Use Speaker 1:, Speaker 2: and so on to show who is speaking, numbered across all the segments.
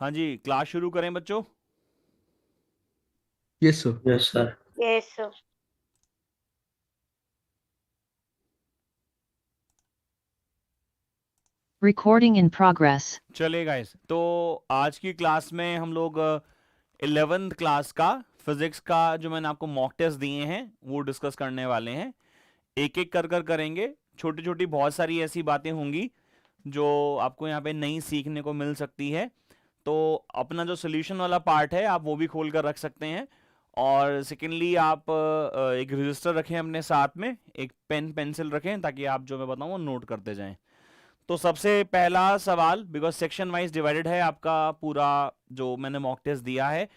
Speaker 1: हाँ जी, क्लास शुरू करें बच्चों।
Speaker 2: Yes sir.
Speaker 3: Yes sir.
Speaker 4: Yes sir.
Speaker 5: Recording in progress.
Speaker 1: चलिए गाइस, तो आज की क्लास में हम लोग 11th क्लास का फिजिक्स का जो मैंने आपको मॉक टेस्ट दिए हैं वो डिस्कस करने वाले हैं। एक एक कर कर करेंगे। छोटी छोटी बहुत सारी ऐसी बातें होंगी जो आपको यहाँ पे नई सीखने को मिल सकती है। तो अपना जो सोल्यूशन वाला पार्ट है आप वो भी खोल कर रख सकते हैं। और सेकेंडली आप एक रजिस्टर रखें अपने साथ में, एक पेन पेंसिल रखें ताकि आप जो मैं बताऊँ वो नोट करते जाएं। तो सबसे पहला सवाल, बिकॉज सेक्शन वाइज डिवाइडेड है आपका पूरा जो मैंने मॉक टेस्ट दिया है,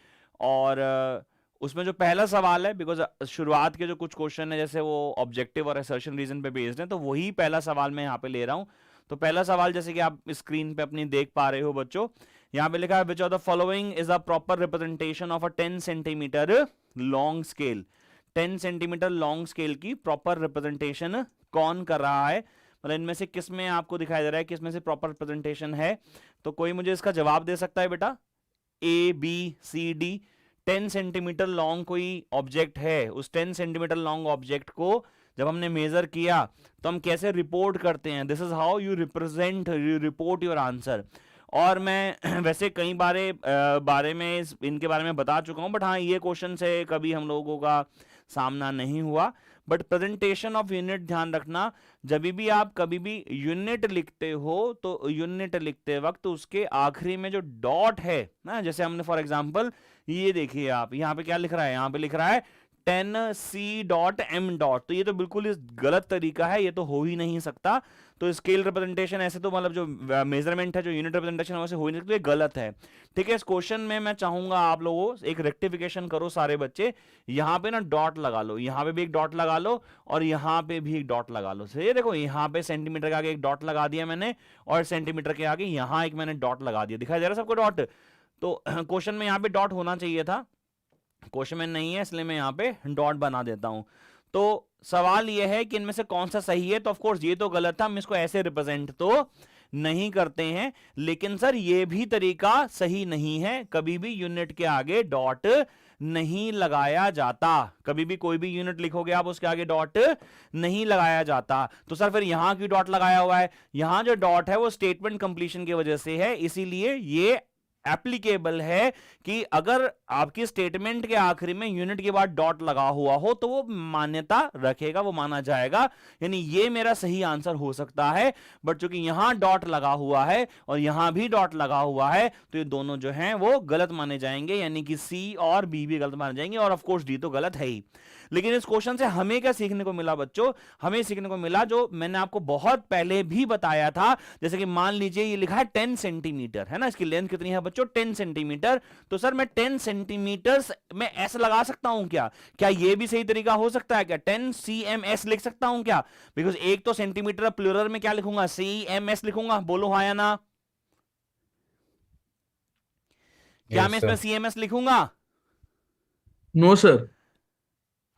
Speaker 1: और उसमें जो पहला सवाल है, बिकॉज शुरुआत के जो कुछ क्वेश्चन है जैसे वो ऑब्जेक्टिव और असर्शन रीजन पे बेस्ड है, तो वही पहला सवाल मैं यहाँ पे ले रहा हूँ। तो पहला सवाल जैसे कि आप स्क्रीन पे अपनी देख पा रहे हो बच्चों, यहाँ पे लिखा है which of the following is a proper representation of a 10 centimetre long scale. 10 centimetre long scale की प्रॉपर रिप्रेजेंटेशन कौन कर रहा है, मतलब इनमें से किस में आपको दिखाई दे रहा है किस में से प्रॉपर रिप्रेजेंटेशन है। तो कोई मुझे इसका जवाब दे सकता है बेटा? A B C D. 10 centimetre long कोई ऑब्जेक्ट है, उस 10 सेंटीमीटर लॉन्ग ऑब्जेक्ट को जब हमने मेजर किया तो हम कैसे रिपोर्ट करते हैं? This is how you represent, you report your answer. और मैं वैसे कई बारे में इनके बारे में बता चुका हूं, बट हाँ ये क्वेश्चन से कभी हम लोगों का सामना नहीं हुआ। बट प्रेजेंटेशन ऑफ यूनिट ध्यान रखना, जब भी आप कभी भी यूनिट लिखते हो तो यूनिट लिखते वक्त उसके आखिरी में जो डॉट है ना, जैसे हमने फॉर एग्जांपल ये देखिए आप यहाँ पे क्या लिख रहा है, यहाँ पे लिख रहा है 10C.M. तो ये तो बिल्कुल इस गलत तरीका है, ये तो हो ही नहीं सकता। तो स्केल रिप्रेजेंटेशन ऐसे तो मतलब जो मेजरमेंट है, जो यूनिट रिप्रेजेंटेशन है वैसे हो ही नहीं सकता, ये गलत है। ठीक है, इस क्वेश्चन में मैं चाहूंगा आप लोगों एक रेक्टिफिकेशन करो सारे बच्चे। यहाँ पे ना डॉट लगा लो, यहाँ पे भी एक डॉट लगा लो और यहाँ पे भी एक डॉट लगा लो। ये देखो यहाँ पे सेंटीमीटर के आगे एक डॉट लगा दिया मैंने, और सेंटीमीटर के आगे यहाँ एक मैंने डॉट लगा दिया। दिखाई दे रहा है सबको डॉट? तो क्वेश्चन में यहाँ पे डॉट होना चाहिए था, क्वेश्चन में नहीं है, इसलिए मैं यहाँ पे डॉट बना देता हूं। तो सवाल यह है कि इनमें से कौन सा सही है, तो ऑफ कोर्स ये तो गलत था, हम इसको ऐसे रिप्रेजेंट तो नहीं करते हैं। लेकिन सर ये भी तरीका सही नहीं है, कभी भी यूनिट के आगे डॉट नहीं लगाया जाता। कभी भी कोई भी यूनिट लिखोगे आप उसके आगे डॉट नहीं लगाया जाता। तो सर फिर यहां क्यों डॉट लगाया हुआ है? यहां जो डॉट है वो स्टेटमेंट कंप्लीशन की वजह से है, इसीलिए ये एप्लीकेबल है कि अगर आपकी स्टेटमेंट के आखिरी में यूनिट के बाद डॉट लगा हुआ हो तो वो मान्यता रखेगा, वो माना जाएगा। यानी ये मेरा सही आंसर हो सकता है, बट चूंकि यहां डॉट लगा हुआ है और यहां भी डॉट लगा हुआ है तो ये दोनों जो हैं वो गलत माने जाएंगे, यानी कि सी और बी भी गलत माने जाएंगे, और ऑफ कोर्स डी तो गलत है ही। लेकिन इस क्वेश्चन से हमें क्या सीखने को मिला बच्चों? हमें सीखने को मिला जो मैंने आपको बहुत पहले भी बताया था, जैसे कि मान लीजिए ये लिखा है 10 सेंटीमीटर है ना, इसकी लेंथ कितनी है बच्चों? 10 सेंटीमीटर। तो सर मैं 10 सेंटीमीटर में एस लगा सकता हूं क्या? क्या ये भी सही तरीका हो सकता है क्या? 10 CMS लिख सकता हूं क्या? बिकॉज एक तो सेंटीमीटर प्लूरल में क्या लिखूंगा? CMS लिखूंगा। बोलो हाँ या ना? क्या मैं इसमें CMS लिखूंगा?
Speaker 2: No sir.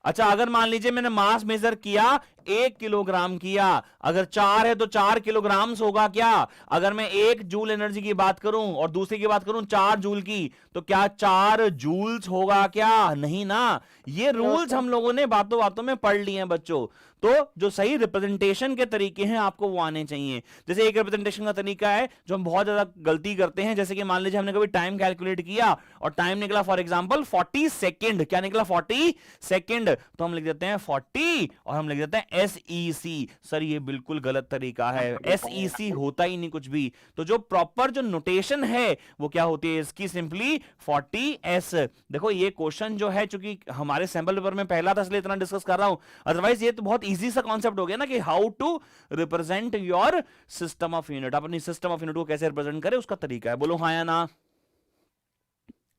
Speaker 1: अच्छा, अगर मान लीजिए मैंने मास मेजर किया 1 किलोग्राम किया, अगर 4 है तो 4 किलोग्राम होगा क्या? अगर मैं 1 जूल एनर्जी की बात करूं और दूसरी की बात करूं 4 जूल की, तो क्या 4 जूल्स होगा क्या? नहीं ना। ये रूल्स हम लोगों ने बातों बातों में पढ़ लिए हैं बच्चों। तो जो सही रिप्रेजेंटेशन के तरीके हैं आपको वो आने चाहिए। जैसे एक रिप्रेजेंटेशन का तरीका है जो हम बहुत ज्यादा गलती करते हैं, जैसे कि मान लीजिए हमने कभी टाइम कैलकुलेट किया और टाइम निकला फॉर एग्जांपल 40 सेकंड। क्या निकला? 40 सेकंड। तो हम लिख देते हैं 40 और हम लिख देते हैं SEC। सर ये बिल्कुल गलत तरीका है, SEC होता ही नहीं कुछ भी। तो जो प्रॉपर जो नोटेशन है वो क्या होती है इसकी? Simply 40S। देखो ये क्वेश्चन जो है चूंकि हमारे सैंपल पेपर में पहला था इसलिए इतना डिस्कस कर रहा हूं, अदरवाइज ये तो बहुत इजी सा कॉन्सेप्ट हो गया ना कि how to represent your system of unit. अपनी सिस्टम ऑफ यूनिट को कैसे रिप्रेजेंट करें उसका तरीका है। बोलो हाँ या ना?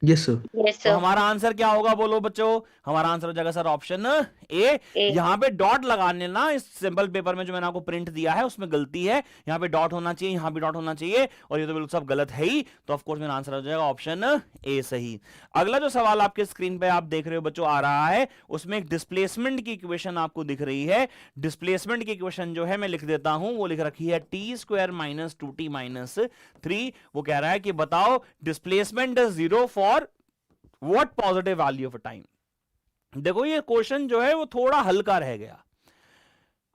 Speaker 2: Yes, sir.
Speaker 3: Yes,
Speaker 1: तो
Speaker 3: sir.
Speaker 1: हमारा आंसर क्या होगा बोलो बच्चों? हमारा आंसर हो जाएगा सर ऑप्शन ए।
Speaker 3: A.
Speaker 1: यहां पे डॉट लगाने ना, इस सिंपल पेपर में जो मैंने आपको प्रिंट दिया है उसमें गलती है। यहां पे डॉट होना चाहिए, यहां भी डॉट होना चाहिए, और ये तो बिल्कुल सब गलत है ही। तो ऑफ कोर्स मेरा आंसर हो जाएगा ऑप्शन ए सही। अगला जो सवाल आपके स्क्रीन पे आप देख रहे हो बच्चों आ रहा है, उसमें एक डिस्प्लेसमेंट की इक्वेशन आपको दिख रही है। डिस्प्लेसमेंट की इक्वेशन जो है मैं लिख देता हूं, वो लिख रखी है T square minus 2t minus 3। वो कह रहा है कि बताओ displacement is 0 for what positive value of time. देखो ये क्वेश्चन जो है वो थोड़ा हल्का रह गया।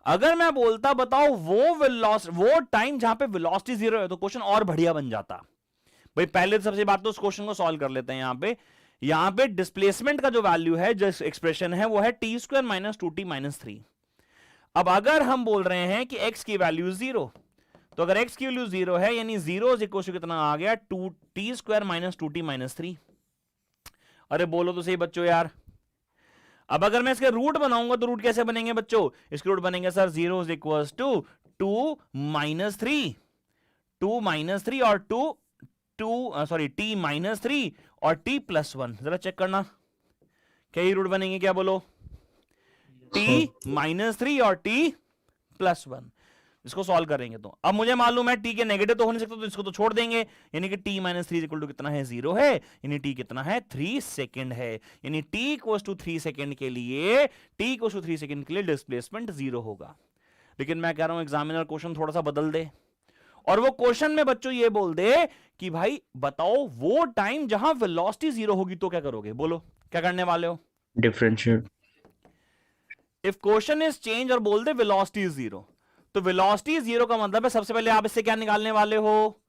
Speaker 1: अगर मैं बोलता बताओ वो टाइम जहां पे वेलोसिटी 0 है, तो क्वेश्चन और बढ़िया बन जाता। भाई पहले तो सबसे बात तो उस क्वेश्चन को सॉल्व कर लेते हैं। यहां पे डिस्प्लेसमेंट का जो वैल्यू है, जो एक्सप्रेशन है, वो है T square minus 2t minus 3। अब अगर हम बोल रहे हैं कि x की वैल्यू 0, तो अगर x की वैल्यू 0 है यानी 0 इज इक्वल टू कितना आ गया, 2t square minus 2t minus 3। अरे बोलो तो सही बच्चों यार। अब अगर मैं इसके रूट बनाऊंगा तो रूट कैसे बनेंगे बच्चों? इसके रूट बनेंगे sir 0 is equal to 2 minus 3, 2 minus 3 और t माइनस 3 और t प्लस 1। जरा चेक करना क्या ये रूट बनेंगे क्या, बोलो? t माइनस 3 और t प्लस 1। इसको सॉल्व करेंगे तो अब मुझे मालूम है t के नेगेटिव तो हो नहीं सकता, तो इसको तो छोड़ देंगे। यानी कि t माइनस 3 इक्वल टू कितना है, 0 है। यानी t कितना है, 3 सेकेंड है। यानी t इक्वल टू 3 सेकेंड के लिए डिस्प्लेसमेंट 0 होगा। लेकिन मैं कह रहा हूं एग्जामिनर क्वेश्चन थोड़ा सा बदल दे, और वो क्वेश्चन में बच्चों ये बोल दे कि भाई बताओ वो टाइम जहां वेलोसिटी 0 होगी तो क्या करोगे? बोलो क्या करने वाले हो?
Speaker 2: Differentiate.
Speaker 1: If question is change और बोल दे वेलोसिटी इज 0, तो वेलोसिटी 0 का मतलब है सबसे पहले आप इससे क्या निकालने वाले हो?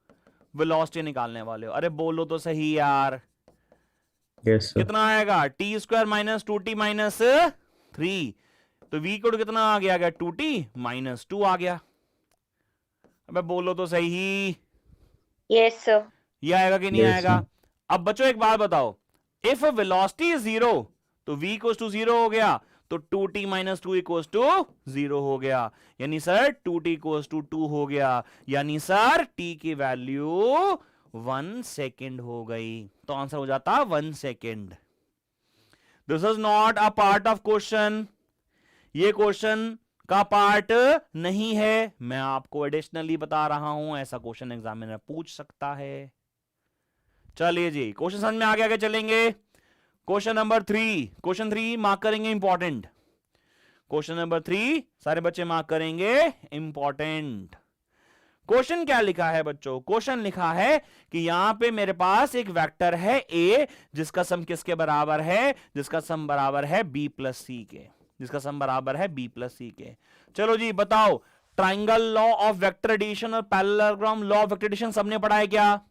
Speaker 1: वेलोसिटी निकालने वाले हो। अरे बोलो तो सही यार।
Speaker 2: Yes, sir.
Speaker 1: कितना आएगा? T square minus 2t minus 3। तो v को कितना आ गया 2t माइनस 2 आ गया। अबे बोलो तो सही।
Speaker 3: Yes, sir.
Speaker 1: ये आएगा कि नहीं
Speaker 2: Yes,
Speaker 1: आएगा?
Speaker 2: sir.
Speaker 1: अब बच्चों एक बात बताओ, इफ वेलोसिटी इज 0 तो v इक्वल्स टू 0 हो गया, तो 2t माइनस 2 इक्वल्स टू 0 हो गया। यानी सर 2t इक्वल्स टू 2 हो गया। यानी सर t की वैल्यू 1 सेकेंड हो गई। तो आंसर हो जाता 1 second. This is not a part of question, ये क्वेश्चन का पार्ट नहीं है। मैं आपको एडिशनली बता रहा हूं, ऐसा क्वेश्चन एग्जामिनर पूछ सकता है। चलिए जी, क्वेश्चन समझ में आ गया? चलेंगे क्वेश्चन नंबर 3। क्वेश्चन 3 मार्क करेंगे इंपॉर्टेंट। क्वेश्चन नंबर 3 सारे बच्चे मार्क करेंगे इंपॉर्टेंट। क्वेश्चन क्या लिखा है बच्चों? क्वेश्चन लिखा है कि यहां पे मेरे पास एक वेक्टर है a, जिसका सम किसके बराबर है? जिसका सम बराबर है b प्लस सी के। जिसका सम बराबर है b प्लस सी के। चलो जी बताओ, triangle law of vector addition और parallelogram law of vector addition सबने पढ़ा है क्या?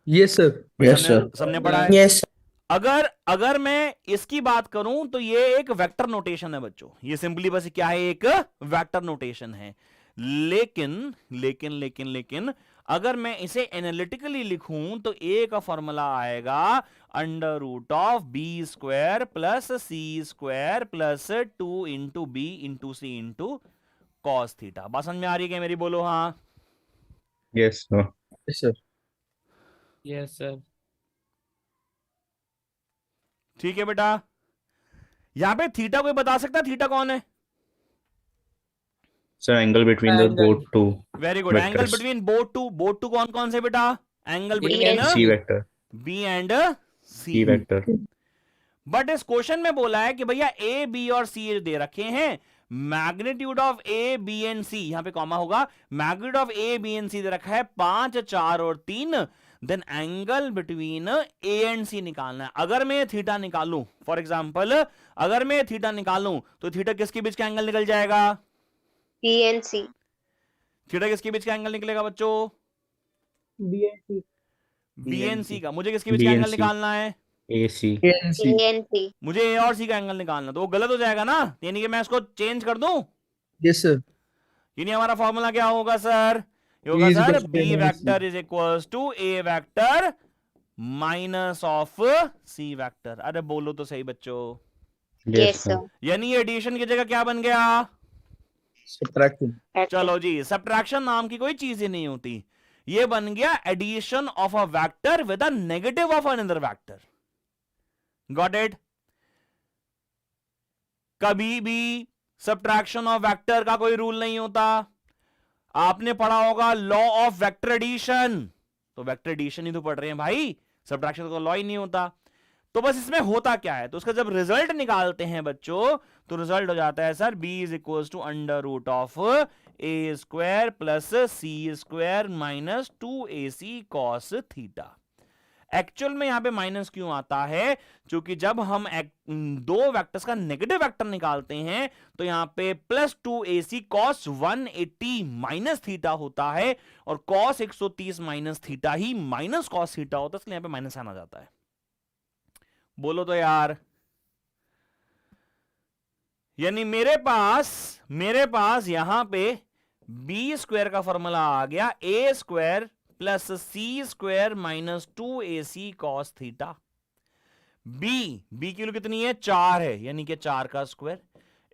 Speaker 2: Yes, sir.
Speaker 4: Yes, sir.
Speaker 1: सबने पढ़ा है।
Speaker 4: Yes.
Speaker 1: अगर मैं इसकी बात करूं तो ये एक वेक्टर नोटेशन है बच्चों। ये सिंपली बस क्या है? एक वेक्टर नोटेशन है। लेकिन अगर मैं इसे एनालिटिकली लिखूं तो ए का फॉर्मूला आएगा under root of B square plus C square plus 2 into B into C into cos theta. बात समझ में आ रही है क्या मेरी? बोलो हाँ।
Speaker 2: Yes, sir.
Speaker 4: Yes, sir.
Speaker 6: Yes, sir.
Speaker 1: ठीक है बेटा। यहां पे थीटा कोई बता सकता है? थीटा कौन है?
Speaker 2: Sir, angle between the
Speaker 6: Angle.
Speaker 2: both two
Speaker 1: very good. Angle
Speaker 2: vectors.
Speaker 1: Between both two कौन कौन से बेटा? Angle
Speaker 3: B
Speaker 1: between
Speaker 3: and
Speaker 2: C vector.
Speaker 1: B and
Speaker 2: C
Speaker 1: C.
Speaker 2: vector.
Speaker 1: But इस क्वेश्चन में बोला है कि भैया ए बी और सी दे रखे हैं, magnitude of A B and C, यहां पे कॉमा होगा, magnitude of A B and C दे रखा है 5, 4 और 3। Then angle between A and C निकालना है। अगर मैं थीटा निकालूं, फॉर एग्जांपल अगर मैं थीटा निकालूं तो थीटा किसके बीच का एंगल निकल जाएगा?
Speaker 3: B and C.
Speaker 1: थीटा किसके बीच का एंगल निकलेगा बच्चों?
Speaker 6: B and C.
Speaker 1: B and C का। मुझे किसके बीच का एंगल
Speaker 2: BNC.
Speaker 1: निकालना है?
Speaker 2: AC.
Speaker 6: A and C.
Speaker 3: A and C.
Speaker 1: मुझे ए और सी का एंगल निकालना, तो वो गलत हो जाएगा ना। यानी कि मैं इसको चेंज कर दूं।
Speaker 2: Yes, sir.
Speaker 1: यानी हमारा फॉर्मूला क्या होगा सर? ये होगा
Speaker 2: A is
Speaker 1: sir
Speaker 2: equals to
Speaker 1: B
Speaker 2: A minus
Speaker 1: vector is equals to A vector minus of C vector. अरे बोलो तो सही बच्चों।
Speaker 3: Yes, sir.
Speaker 1: यानी ये एडिशन की जगह क्या बन गया?
Speaker 2: Subtraction.
Speaker 3: Action.
Speaker 1: चलो जी, सब्ट्रैक्शन नाम की कोई चीज ही नहीं होती। ये बन गया addition of a vector with a negative of another vector. Got it? कभी भी सब्ट्रैक्शन ऑफ वेक्टर का कोई रूल नहीं होता। आपने पढ़ा होगा लॉ ऑफ वेक्टर एडिशन, तो वेक्टर एडिशन ही तो पढ़ रहे हैं भाई, सब्ट्रैक्शन का लॉ ही नहीं होता। तो बस इसमें होता क्या है, तो उसका जब रिजल्ट निकालते हैं बच्चों, तो रिजल्ट हो जाता है sir b is equal to under root of A square plus C square minus 2ac cos theta. Actual में यहां पे माइनस क्यों आता है, क्योंकि जब हम दो वेक्टर्स का नेगेटिव वेक्टर निकालते हैं तो यहां पे plus 2ac cos 180 minus theta होता है, और कॉस 130 माइनस थीटा ही माइनस कॉस थीटा होता है, इसलिए यहां पे माइनस आना जाता है। बोलो तो यार। यानी मेरे पास यहां पे बी स्क्वायर का फॉर्मूला आ गया A square plus C square minus 2ac cos theta. B की वैल्यू कितनी है, 4 है, यानी कि 4 का स्क्वायर,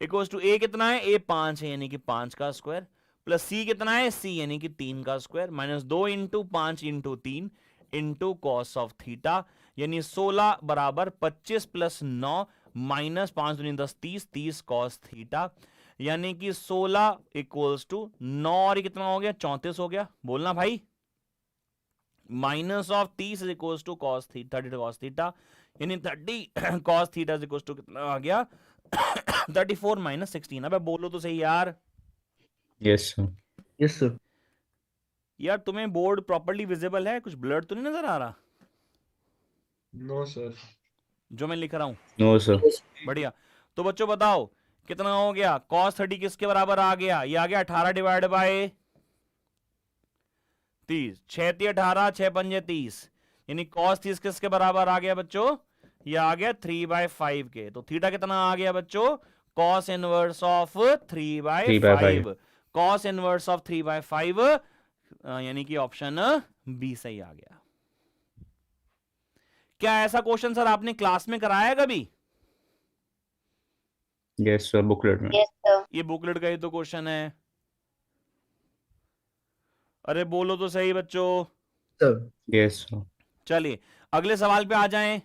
Speaker 1: इक्वल्स टू ए कितना है, ए 5 है, यानी कि 5 का स्क्वायर, प्लस सी कितना है, सी यानी कि 3 का square, minus 2 into 5 into 3 into cos of theta, यानी 16 बराबर 25 प्लस 9 माइनस 5 दूनी 10 30 कॉस थीटा, यानी कि 16 इक्वल्स टू 9 और कितना हो गया, 34 हो गया। बोलना भाई, minus of 30 is equals to cos theta, 30 cos theta, यानी 30 cos theta is equals to कितना आ गया 34 माइनस 16। अब बोलो तो सही यार।
Speaker 2: Yes, sir.
Speaker 4: Yes, sir.
Speaker 1: यार तुम्हें बोर्ड प्रॉपर्ली विजिबल है, कुछ ब्लर तो नहीं नजर आ रहा
Speaker 7: नो सर।
Speaker 1: जो मैं लिख रहा हूं?
Speaker 2: No, sir.
Speaker 1: बढ़िया। तो बच्चों बताओ कितना हो गया, cos 30 किसके बराबर आ गया, ये आ गया 18 डिवाइड बाय 30, 6 × 18 6 × 5 30, यानी cos 30 किसके बराबर आ गया बच्चों, ये आ गया 3/5 के। तो थीटा कितना आ गया बच्चों, cos inverse of 3/5, cos inverse of 3/5, यानी कि ऑप्शन बी सही आ गया। क्या ऐसा क्वेश्चन सर आपने क्लास में कराया है कभी?
Speaker 2: Yes, sir. Booklet में.
Speaker 3: Yes, sir.
Speaker 1: ये बुकलेट का ही तो क्वेश्चन है। अरे बोलो तो सही बच्चों।
Speaker 4: Sir.
Speaker 2: Yes, sir.
Speaker 1: चलिए अगले सवाल पे आ जाएं।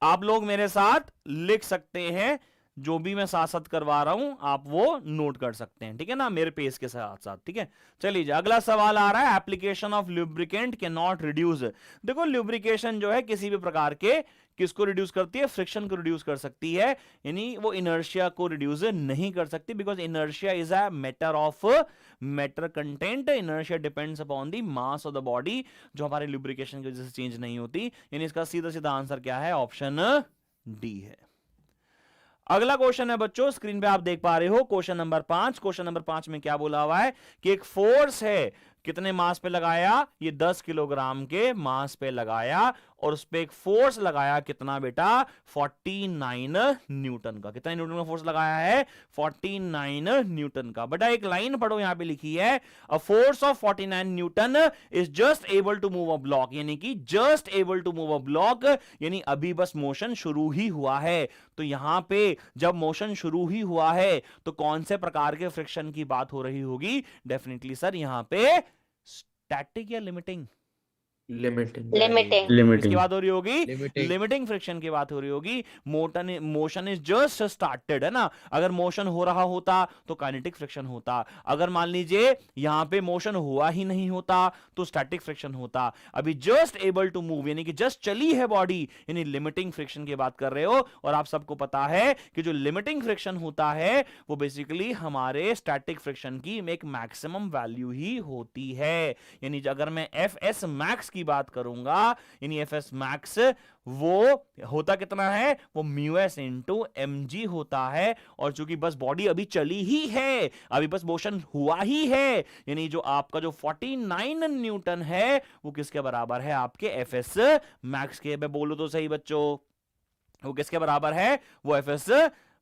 Speaker 1: आप लोग मेरे साथ लिख सकते हैं, जो भी मैं साथ साथ करवा रहा हूं आप वो नोट कर सकते हैं, ठीक है ना, मेरे पेज के साथ साथ, ठीक है। चलिए अगला सवाल आ रहा है, application of lubricant can not reduce. देखो ल्यूब्रिकेशन जो है किसी भी प्रकार के किसको रिड्यूस करती है, फ्रिक्शन को रिड्यूस कर सकती है, यानी वो इनर्शिया को रिड्यूस नहीं कर सकती, because inertia is a matter of matter content. Inertia depends upon the mass of the body, जो हमारे ल्यूब्रिकेशन की वजह से चेंज नहीं होती, यानी इसका सीधा सीधा आंसर क्या है, ऑप्शन डी है। अगला क्वेश्चन है बच्चों, स्क्रीन पे आप देख पा रहे हो, क्वेश्चन नंबर 5। क्वेश्चन नंबर 5 में क्या बोला हुआ है कि एक फोर्स है, कितने मास पे लगाया, ये 10 किलोग्राम के मास पे लगाया, और उस पे एक फोर्स लगाया कितना बेटा, 49 न्यूटन का। कितना न्यूटन का फोर्स लगाया है, 49 न्यूटन का। बेटा एक लाइन पढ़ो, यहां पे लिखी है a force of 49 newton is just able to move a block, यानी कि just able to move a block, यानी अभी बस मोशन शुरू ही हुआ है। तो यहां पे जब मोशन शुरू ही हुआ है तो कौन से प्रकार के फ्रिक्शन की बात हो रही होगी, डेफिनेटली सर यहां पे स्टैटिक या लिमिटिंग,
Speaker 3: Limiting.
Speaker 1: किसकी बात हो रही होगी,
Speaker 4: Limiting.
Speaker 1: लिमिटिंग फ्रिक्शन की बात हो रही होगी। मोशन इज जस्ट स्टार्टेड, है ना, अगर मोशन हो रहा होता तो काइनेटिक फ्रिक्शन होता, अगर मान लीजिए यहां पे मोशन हुआ ही नहीं होता तो स्टैटिक फ्रिक्शन होता। अभी जस्ट एबल टू मूव यानी कि जस्ट चली है बॉडी, यानी लिमिटिंग फ्रिक्शन की बात कर रहे हो। और आप सबको पता है कि जो लिमिटिंग फ्रिक्शन होता है वो बेसिकली हमारे स्टैटिक फ्रिक्शन की एक मैक्सिमम वैल्यू ही होती है। यानी अगर मैं एफ एस मैक्स की बात करूंगा, यानी एफ एस मैक्स वो होता कितना है, वो mu S into M G होता है। और चूंकि बस बॉडी अभी चली ही है, अभी बस मोशन हुआ ही है, यानी जो आपका जो 49 न्यूटन है वो किसके बराबर है, आपके एफ एस मैक्स के। मैं बोलूं तो सही बच्चों, वो किसके बराबर है, वो एफ एस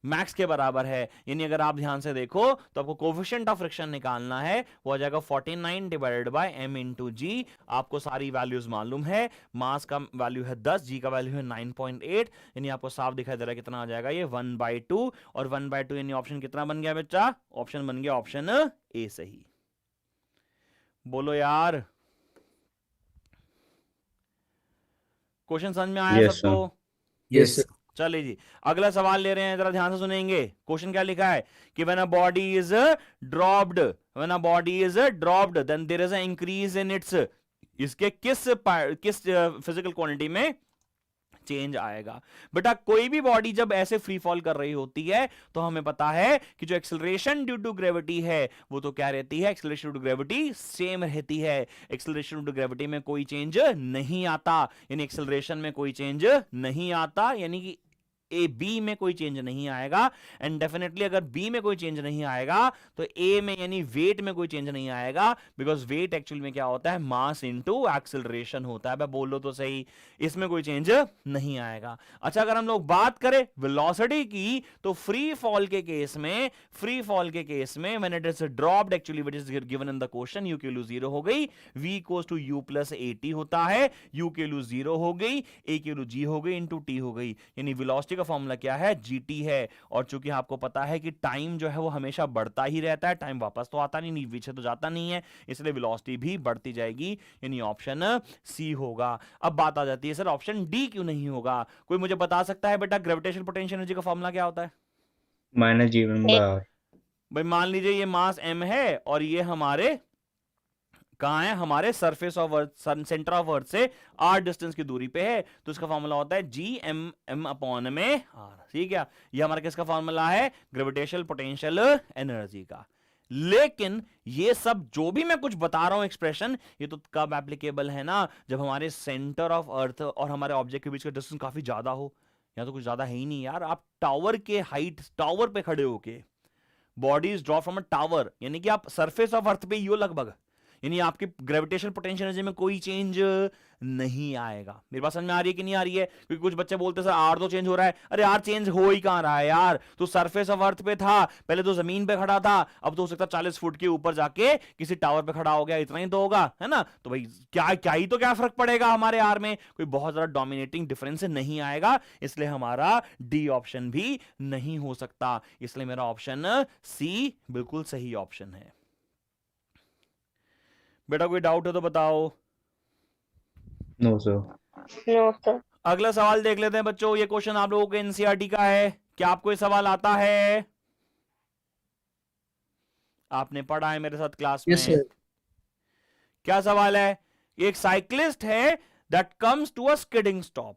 Speaker 1: मैक्स के बराबर है। यानी अगर आप ध्यान से देखो तो आपको कोफिशिएंट ऑफ फ्रिक्शन निकालना है, वो आ जाएगा 49 डिवाइडेड बाय m इंटू जी। आपको सारी वैल्यूज मालूम है, मास का वैल्यू है 10, जी का वैल्यू है 9.8, यानी आपको साफ दिखाई दे रहा है कितना आ जाएगा ये 1/2, और 1/2 यानी ऑप्शन कितना बन गया बच्चा, ऑप्शन बन गया ऑप्शन ए सही। बोलो यार। क्वेश्चन समझ में आया
Speaker 2: Yes, sir.
Speaker 1: सबको?
Speaker 3: Yes, sir.
Speaker 1: चलिए जी, अगला सवाल ले रहे हैं, जरा ध्यान से सुनेंगे। क्वेश्चन क्या लिखा है कि when a body is dropped, when a body is dropped then there is a increase in its, इसके किस फिजिकल क्वांटिटी में चेंज आएगा? बेटा कोई भी बॉडी जब ऐसे फ्री फॉल कर रही होती है तो हमें पता है कि जो एक्सेलरेशन ड्यू टू ग्रेविटी है वो तो क्या रहती है, acceleration due to gravity same रहती है। एक्सेलरेशन ड्यू टू ग्रेविटी में कोई चेंज नहीं आता, यानी एक्सेलरेशन में कोई चेंज नहीं आता, यानी कि ए बी में कोई चेंज नहीं आएगा। एंड डेफिनेटली अगर बी में कोई चेंज नहीं आएगा तो ए में यानी वेट में कोई चेंज नहीं आएगा, बिकॉज वेट एक्चुअल में क्या होता है, मास इनटू एक्सेलरेशन होता है। भाई बोल लो तो सही, इसमें कोई चेंज नहीं आएगा। अच्छा अगर हम लोग बात करें वेलोसिटी की तो फ्री फॉल के केस में, फ्री फॉल के केस में when it is dropped actually which is given in the question, U के वैल्यू 0 हो गई, v equals to u plus at होता है, u के वैल्यू 0 हो गई, a के वैल्यू g हो गई इनटू t हो गई, यानी वेलोसिटी का फॉर्मूला क्या है, gt है। और चूंकि आपको पता है कि टाइम जो है वो हमेशा बढ़ता ही रहता है, टाइम वापस तो आता नहीं, पीछे तो जाता नहीं है, इसलिए वेलोसिटी भी बढ़ती जाएगी, यानी ऑप्शन सी होगा। अब बात आ जाती है सर ऑप्शन डी क्यों नहीं होगा? कोई मुझे बता सकता है बेटा ग्रेविटेशनल पोटेंशियल एनर्जी का फॉर्मूला क्या होता है?
Speaker 2: Minus G1 by R.
Speaker 1: भाई मान लीजिए ये मास m है और ये हमारे कहां है, हमारे surface of earth, centre of earth से r डिस्टेंस की दूरी पे है, तो इसका फॉर्मूला होता है जी एम एम अपॉन में r। ठीक है, ये हमारा किसका फॉर्मूला है, ग्रेविटेशनल पोटेंशियल एनर्जी का। लेकिन ये सब जो भी मैं कुछ बता रहा हूं एक्सप्रेशन, ये तो कब एप्लीकेबल है ना, जब हमारे सेंटर ऑफ अर्थ और हमारे ऑब्जेक्ट के बीच का डिस्टेंस काफी ज्यादा हो। या तो कुछ ज्यादा है ही नहीं यार, आप टावर के हाइट, टावर पे खड़े होके, body is drop from a tower, यानी कि आप सरफेस ऑफ अर्थ पे ही हो लगभग, यानी आपकी ग्रेविटेशनल पोटेंशियल एनर्जी में कोई चेंज नहीं आएगा। मेरी बात समझ में आ रही है कि नहीं आ रही है? क्योंकि कुछ बच्चे बोलते हैं सर आर तो चेंज हो रहा है, अरे यार चेंज हो ही कहां रहा है यार, तो सरफेस ऑफ अर्थ पे था, पहले तो जमीन पे खड़ा था, अब तो हो सकता है 40 फुट के ऊपर जाके किसी टावर पे खड़ा हो गया, इतना ही तो होगा, है ना? तो भाई क्या फर्क पड़ेगा हमारे आर में, कोई बहुत ज्यादा डोमिनेटिंग डिफरेंस नहीं आएगा, इसलिए हमारा डी ऑप्शन भी नहीं हो सकता, इसलिए मेरा ऑप्शन सी बिल्कुल सही ऑप्शन है। बेटा कोई डाउट हो तो बताओ।
Speaker 2: No, sir.
Speaker 4: No, sir.
Speaker 1: अगला सवाल देख लेते हैं बच्चों, ये क्वेश्चन आप लोगों के एनसीईआरटी का है, क्या आपको ये सवाल आता है? आपने पढ़ा है मेरे साथ क्लास में?
Speaker 3: Yes, sir.
Speaker 1: क्या सवाल है? एक साइक्लिस्ट है that comes to a skidding stop,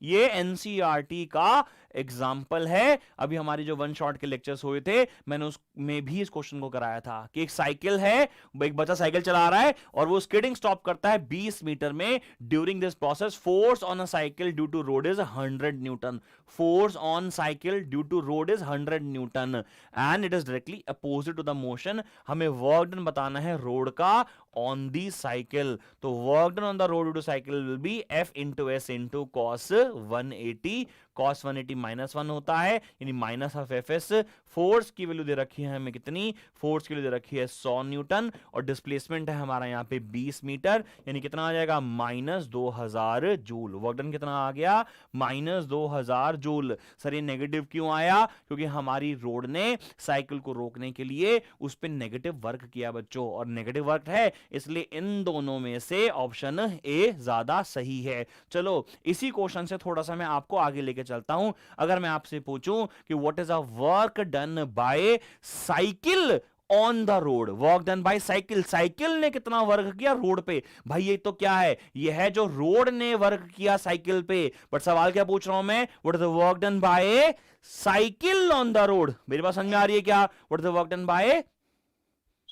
Speaker 1: ये एनसीईआरटी का एग्जाम्पल है। अभी हमारी जो वन शॉट के लेक्चर्स हुए थे मैंने उसमें भी इस क्वेश्चन को कराया था कि एक साइकिल है, एक बच्चा साइकिल चला रहा है और वो स्किडिंग स्टॉप करता है 20 मीटर में। During this process force on a cycle due to road is 100 newton, force on cycle due to road is 100 newton and it is directly opposite to the motion. हमें work done बताना है रोड का on the cycle, तो work done on the road to cycle will be F into S into cos 180, cos 180 -1 होता है, यानी minus of F S. Force की वैल्यू दे रखी है हमें कितनी, फोर्स की वैल्यू दे रखी है 100 न्यूटन और डिस्प्लेसमेंट है हमारा यहाँ पे 20 मीटर, यानी कितना आ जाएगा -2000 जूल। वर्क डन कितना आ गया, -2000 जूल। सर ये नेगेटिव क्यों आया? क्योंकि हमारी रोड ने साइकिल को रोकने के लिए उस पर नेगेटिव वर्क किया बच्चों, और नेगेटिव वर्क है, इसलिए इन दोनों में से ऑप्शन ए ज्यादा सही है। चलो इसी क्वेश्चन से थोड़ा सा मैं आपको आगे लेके चलता हूं। अगर मैं आपसे पूछूं कि what is a work done by cycle on the road, work done by cycle, cycle ने कितना वर्क किया रोड पे, भाई ये तो क्या है, ये है जो रोड ने वर्क किया साइकिल पे। बट सवाल क्या पूछ रहा हूं मैं, what is the work done by cycle on the road? मेरी बात समझ में आ रही है क्या? What is the work done by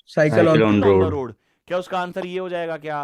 Speaker 3: Cycle on
Speaker 2: on
Speaker 1: the
Speaker 2: road.
Speaker 1: Road? क्या उसका आंसर ये हो जाएगा क्या?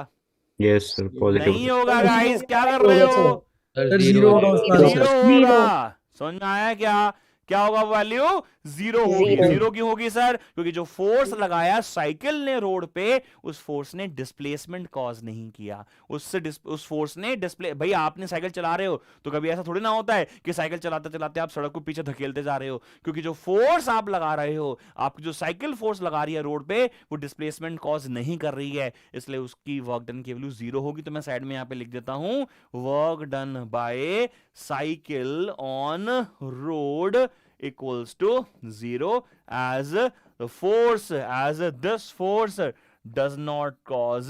Speaker 2: Yes, sir. Positive.
Speaker 1: नहीं होगा गाइस, क्या कर रहे हो?
Speaker 3: Sir, zero होगा उसका
Speaker 1: जीरो
Speaker 3: आंसर।
Speaker 1: होगा, समझ में आया क्या? क्या होगा वैल्यू? जीरो होगी।
Speaker 4: Zero.
Speaker 1: जीरो क्यों होगी सर? क्योंकि जो फोर्स लगाया साइकिल ने रोड पे, उस फोर्स ने डिस्प्लेसमेंट कॉज नहीं किया, उससे उस फोर्स ने डिस्प्ले, भाई आपने साइकिल चला रहे हो तो कभी ऐसा थोड़ी ना होता है कि साइकिल चलाते चलाते आप सड़क को पीछे धकेलते जा रहे हो, क्योंकि जो फोर्स आप लगा रहे हो, आपकी जो साइकिल फोर्स लगा रही है रोड पे, वो डिस्प्लेसमेंट कॉज नहीं कर रही है, इसलिए उसकी वर्क डन की वैल्यू जीरो होगी। तो मैं साइड में यहां पे लिख देता हूं work done by cycle on road equals to 0 as the force, as this force does not cause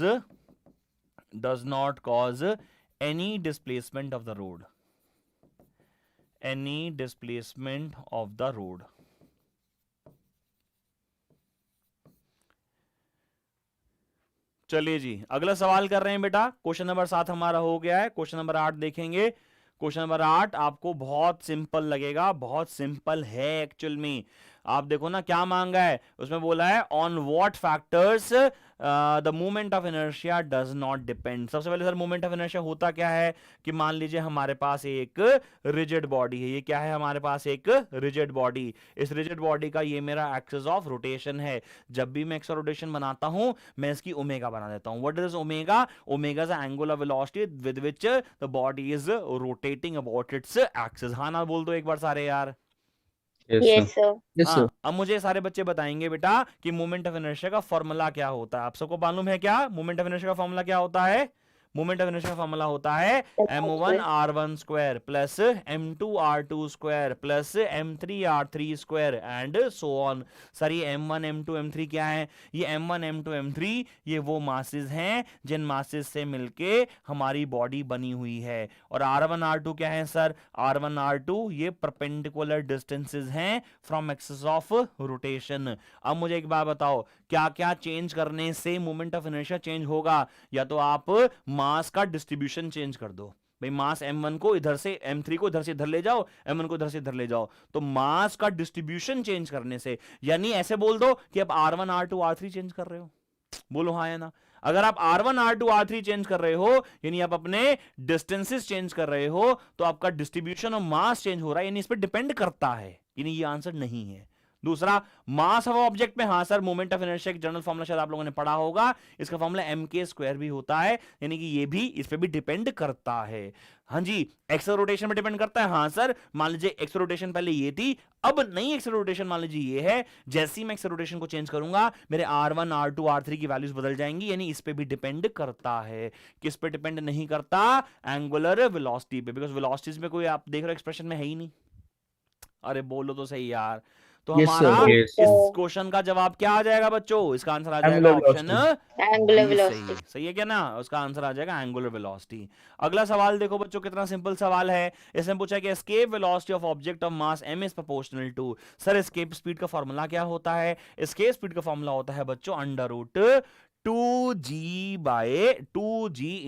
Speaker 1: any displacement of the road, any displacement of the road. चलिए जी, अगला सवाल कर रहे हैं बेटा। क्वेश्चन नंबर 7 हमारा हो गया है। क्वेश्चन नंबर 8 देखेंगे। क्वेश्चन नंबर 8 आपको बहुत सिंपल लगेगा, बहुत सिंपल है एक्चुअल में। आप देखो ना क्या मांगा है, उसमें बोला है on what factors the moment of inertia does not depend. सबसे पहले सर मोमेंट ऑफ इनर्शिया होता क्या है कि मान लीजिए हमारे पास एक रिजिड बॉडी है। ये क्या है, हमारे पास एक रिजिड बॉडी। इस रिजिड बॉडी का ये मेरा एक्सिस ऑफ रोटेशन है। जब भी मैं एक्सिस रोटेशन बनाता हूं मैं इसकी ओमेगा बना देता हूं। What is omega? Omega is angular velocity with which the body is rotating about its axis. हाँ ना बोल दो एक बार सारे यार।
Speaker 2: Yes, sir.
Speaker 3: Yes, sir.
Speaker 1: अब मुझे सारे बच्चे बताएंगे बेटा कि मोमेंट ऑफ इनर्शिया का फॉर्मूला क्या होता है। आप सबको मालूम है क्या मोमेंट ऑफ इनर्शिया का फॉर्मूला क्या होता है? मोमेंट ऑफ इनर्शिया का फॉर्मूला होता है m1 r1 square plus m2 r2 square plus m3 r3 square and so on. Sir ये m1 m2 m3 क्या है? ये m1 m2 m3 ये वो मासेस हैं जिन मासेस से मिलके हमारी बॉडी बनी हुई है। और r1 r2 क्या है सर? r1 r2 ये परपेंडिकुलर डिस्टेंसेस हैं फ्रॉम एक्सिस ऑफ रोटेशन। अब मुझे एक बात बताओ, क्या क्या चेंज करने से मोमेंट ऑफ इनर्शिया चेंज होगा? या तो आप मास का डिस्ट्रीब्यूशन चेंज कर दो। भाई मास m1 को इधर से m3 को इधर से इधर ले जाओ, m1 को इधर से इधर ले जाओ, तो मास का डिस्ट्रीब्यूशन चेंज करने से। यानी ऐसे बोल दो कि आप r1 r2 r3 चेंज कर रहे हो। बोलो हाँ या ना। अगर आप r1 r2 r3 चेंज कर रहे हो यानी आप अपने डिस्टेंसेस चेंज कर रहे हो, तो आपका डिस्ट्रीब्यूशन ऑफ मास चेंज हो रहा है, यानी इस पर डिपेंड करता है। यानी ये आंसर नहीं है। दूसरा, मास ऑफ ऑब्जेक्ट में हाँ सर मोमेंट ऑफ इनर्शिया का जनरल फॉर्मूला शायद आप लोगों ने पढ़ा होगा, इसका फॉर्मूला mk स्क्वायर भी होता है, यानी कि ये भी इस पे भी डिपेंड करता है। हाँ जी, एक्सल रोटेशन पे डिपेंड करता है। हाँ सर, मान लीजिए एक्सल रोटेशन पहले ये थी, अब नई एक्सल रोटेशन मान लीजिए ये है। जैसे ही मैं एक्सल रोटेशन को चेंज करूंगा मेरे r1 r2 r3 की वैल्यूज बदल जाएंगी, यानी इस पे भी डिपेंड करता है। किस पे डिपेंड नहीं करता? एंगुलर वेलोसिटी पे, बिकॉज वेलोसिटीज में कोई आप देख रहे हो एक्सप्रेशन में है ही नहीं। अरे बोलो तो सही यार। तो
Speaker 3: Yes, sir.
Speaker 1: हमारा
Speaker 2: Yes.
Speaker 1: इस क्वेश्चन का जवाब क्या आ जाएगा बच्चों? इसका आंसर आ जाएगा
Speaker 3: Angular
Speaker 1: ऑप्शन
Speaker 4: एंगुलर
Speaker 1: सही
Speaker 4: वेलोसिटी।
Speaker 1: है। सही है क्या ना? उसका आंसर आ जाएगा एंगुलर वेलोसिटी। अगला सवाल देखो बच्चों, कितना सिंपल सवाल है। इसमें पूछा कि escape velocity of object of mass m is proportional to. Sir escape speed का फॉर्मूला क्या होता है? एस्केप स्पीड का फॉर्मूला होता है बच्चों under root 2g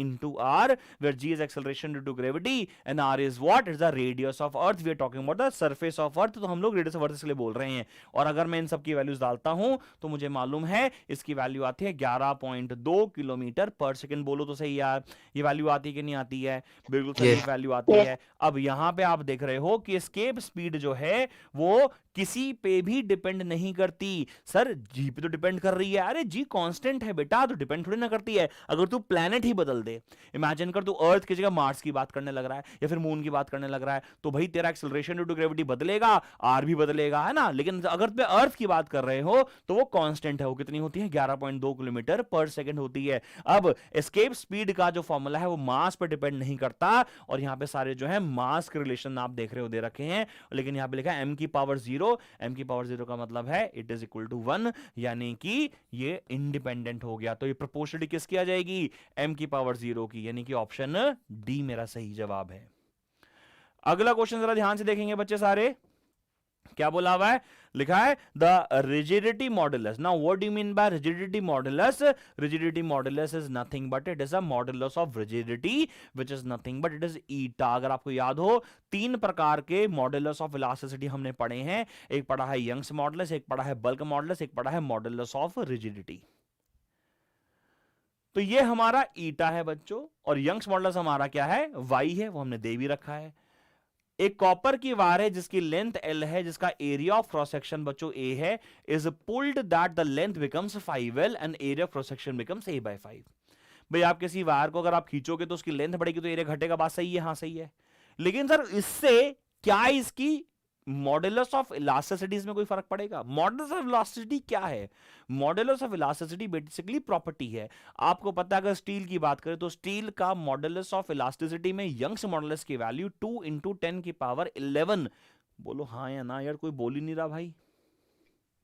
Speaker 1: into r, where g is acceleration due to gravity and r is what? It's the radius of earth. We are talking about the surface of earth, तो हम लोग radius of earth इसलिए बोल रहे हैं। और अगर मैं इन सब की वैल्यूज डालता हूं तो मुझे मालूम है इसकी वैल्यू आती है 11.2 किलोमीटर पर सेकंड। बोलो तो सही यार, ये वैल्यू आती है कि नहीं आती है? बिल्कुल सही
Speaker 2: Yes.
Speaker 1: वैल्यू आती है। अब यहां पे आप देख रहे हो कि एस्केप स्पीड जो है वो किसी पे भी डिपेंड नहीं करती। सर जी पे तो डिपेंड कर रही है। अरे जी कांस्टेंट है बेटा, तो डिपेंड थोड़ी ना करती है। अगर तू प्लेनेट ही बदल दे, इमेजिन कर तू अर्थ की जगह मार्स की बात करने लग रहा है या फिर मून की बात करने लग रहा है, तो भाई तेरा एक्सेलरेशन ड्यू टू ग्रेविटी बदलेगा, आर भी बदलेगा, है ना। लेकिन अगर तुम अर्थ की बात कर रहे हो तो वो कांस्टेंट है। वो कितनी होती है? 11.2 किलोमीटर पर सेकंड होती है। अब एस्केप स्पीड का जो फॉर्मूला है वो मास पर डिपेंड नहीं करता, और यहां पे सारे जो है मास के रिलेशन आप देख रहे हो दे रखे हैं, लेकिन यहां पे लिखा है m की पावर 0। m की पावर 0 का मतलब है इट इज इक्वल टू 1, यानी कि ये इंडिपेंडेंट हो गया। तो ये प्रोपोर्शनलिटी किसकी आ जाएगी? m की पावर 0 की, यानी कि ऑप्शन डी मेरा सही जवाब है। अगला क्वेश्चन जरा ध्यान से देखेंगे बच्चे सारे, क्या बोला हुआ है? लिखा है the rigidity modulus. Now what do you mean by rigidity modulus? Rigidity modulus is nothing but it is a modulus of rigidity which is nothing but it is eta. अगर आपको याद हो, 3 प्रकार के मॉडुलस ऑफ इलास्टिसिटी हमने पढ़े हैं। एक पढ़ा है यंग्स मॉडुलस, एक पढ़ा है बल्क मॉडुलस, एक पढ़ा है मॉडुलस ऑफ रिजिडिटी। तो ये हमारा ईटा है बच्चों, और यंग्स मॉडुलस हमारा क्या है? वाई है, वो हमने दे भी रखा है। एक कॉपर की वायर है जिसकी लेंथ L है, जिसका एरिया ऑफ क्रॉस सेक्शन बच्चों A है, is pulled that the length becomes 5L and area of cross section becomes A/5। भाई आप किसी वायर को अगर आप खींचोगे तो उसकी लेंथ बढ़ेगी तो एरिया घटेगा, बात सही है? हाँ सही है। लेकिन सर इससे क्या इसकी मॉडुलस ऑफ इलास्टिसिटीज में कोई फर्क पड़ेगा? मॉडुलस ऑफ इलास्टिसिटी क्या है? Modulus of elasticity basically property है। आपको पता है अगर स्टील की बात करें तो स्टील का मॉडुलस ऑफ इलास्टिसिटी में यंग्स मॉडुलस की वैल्यू 2 × 10 की पावर 11। बोलो हाँ या ना यार, कोई बोल ही नहीं रहा भाई।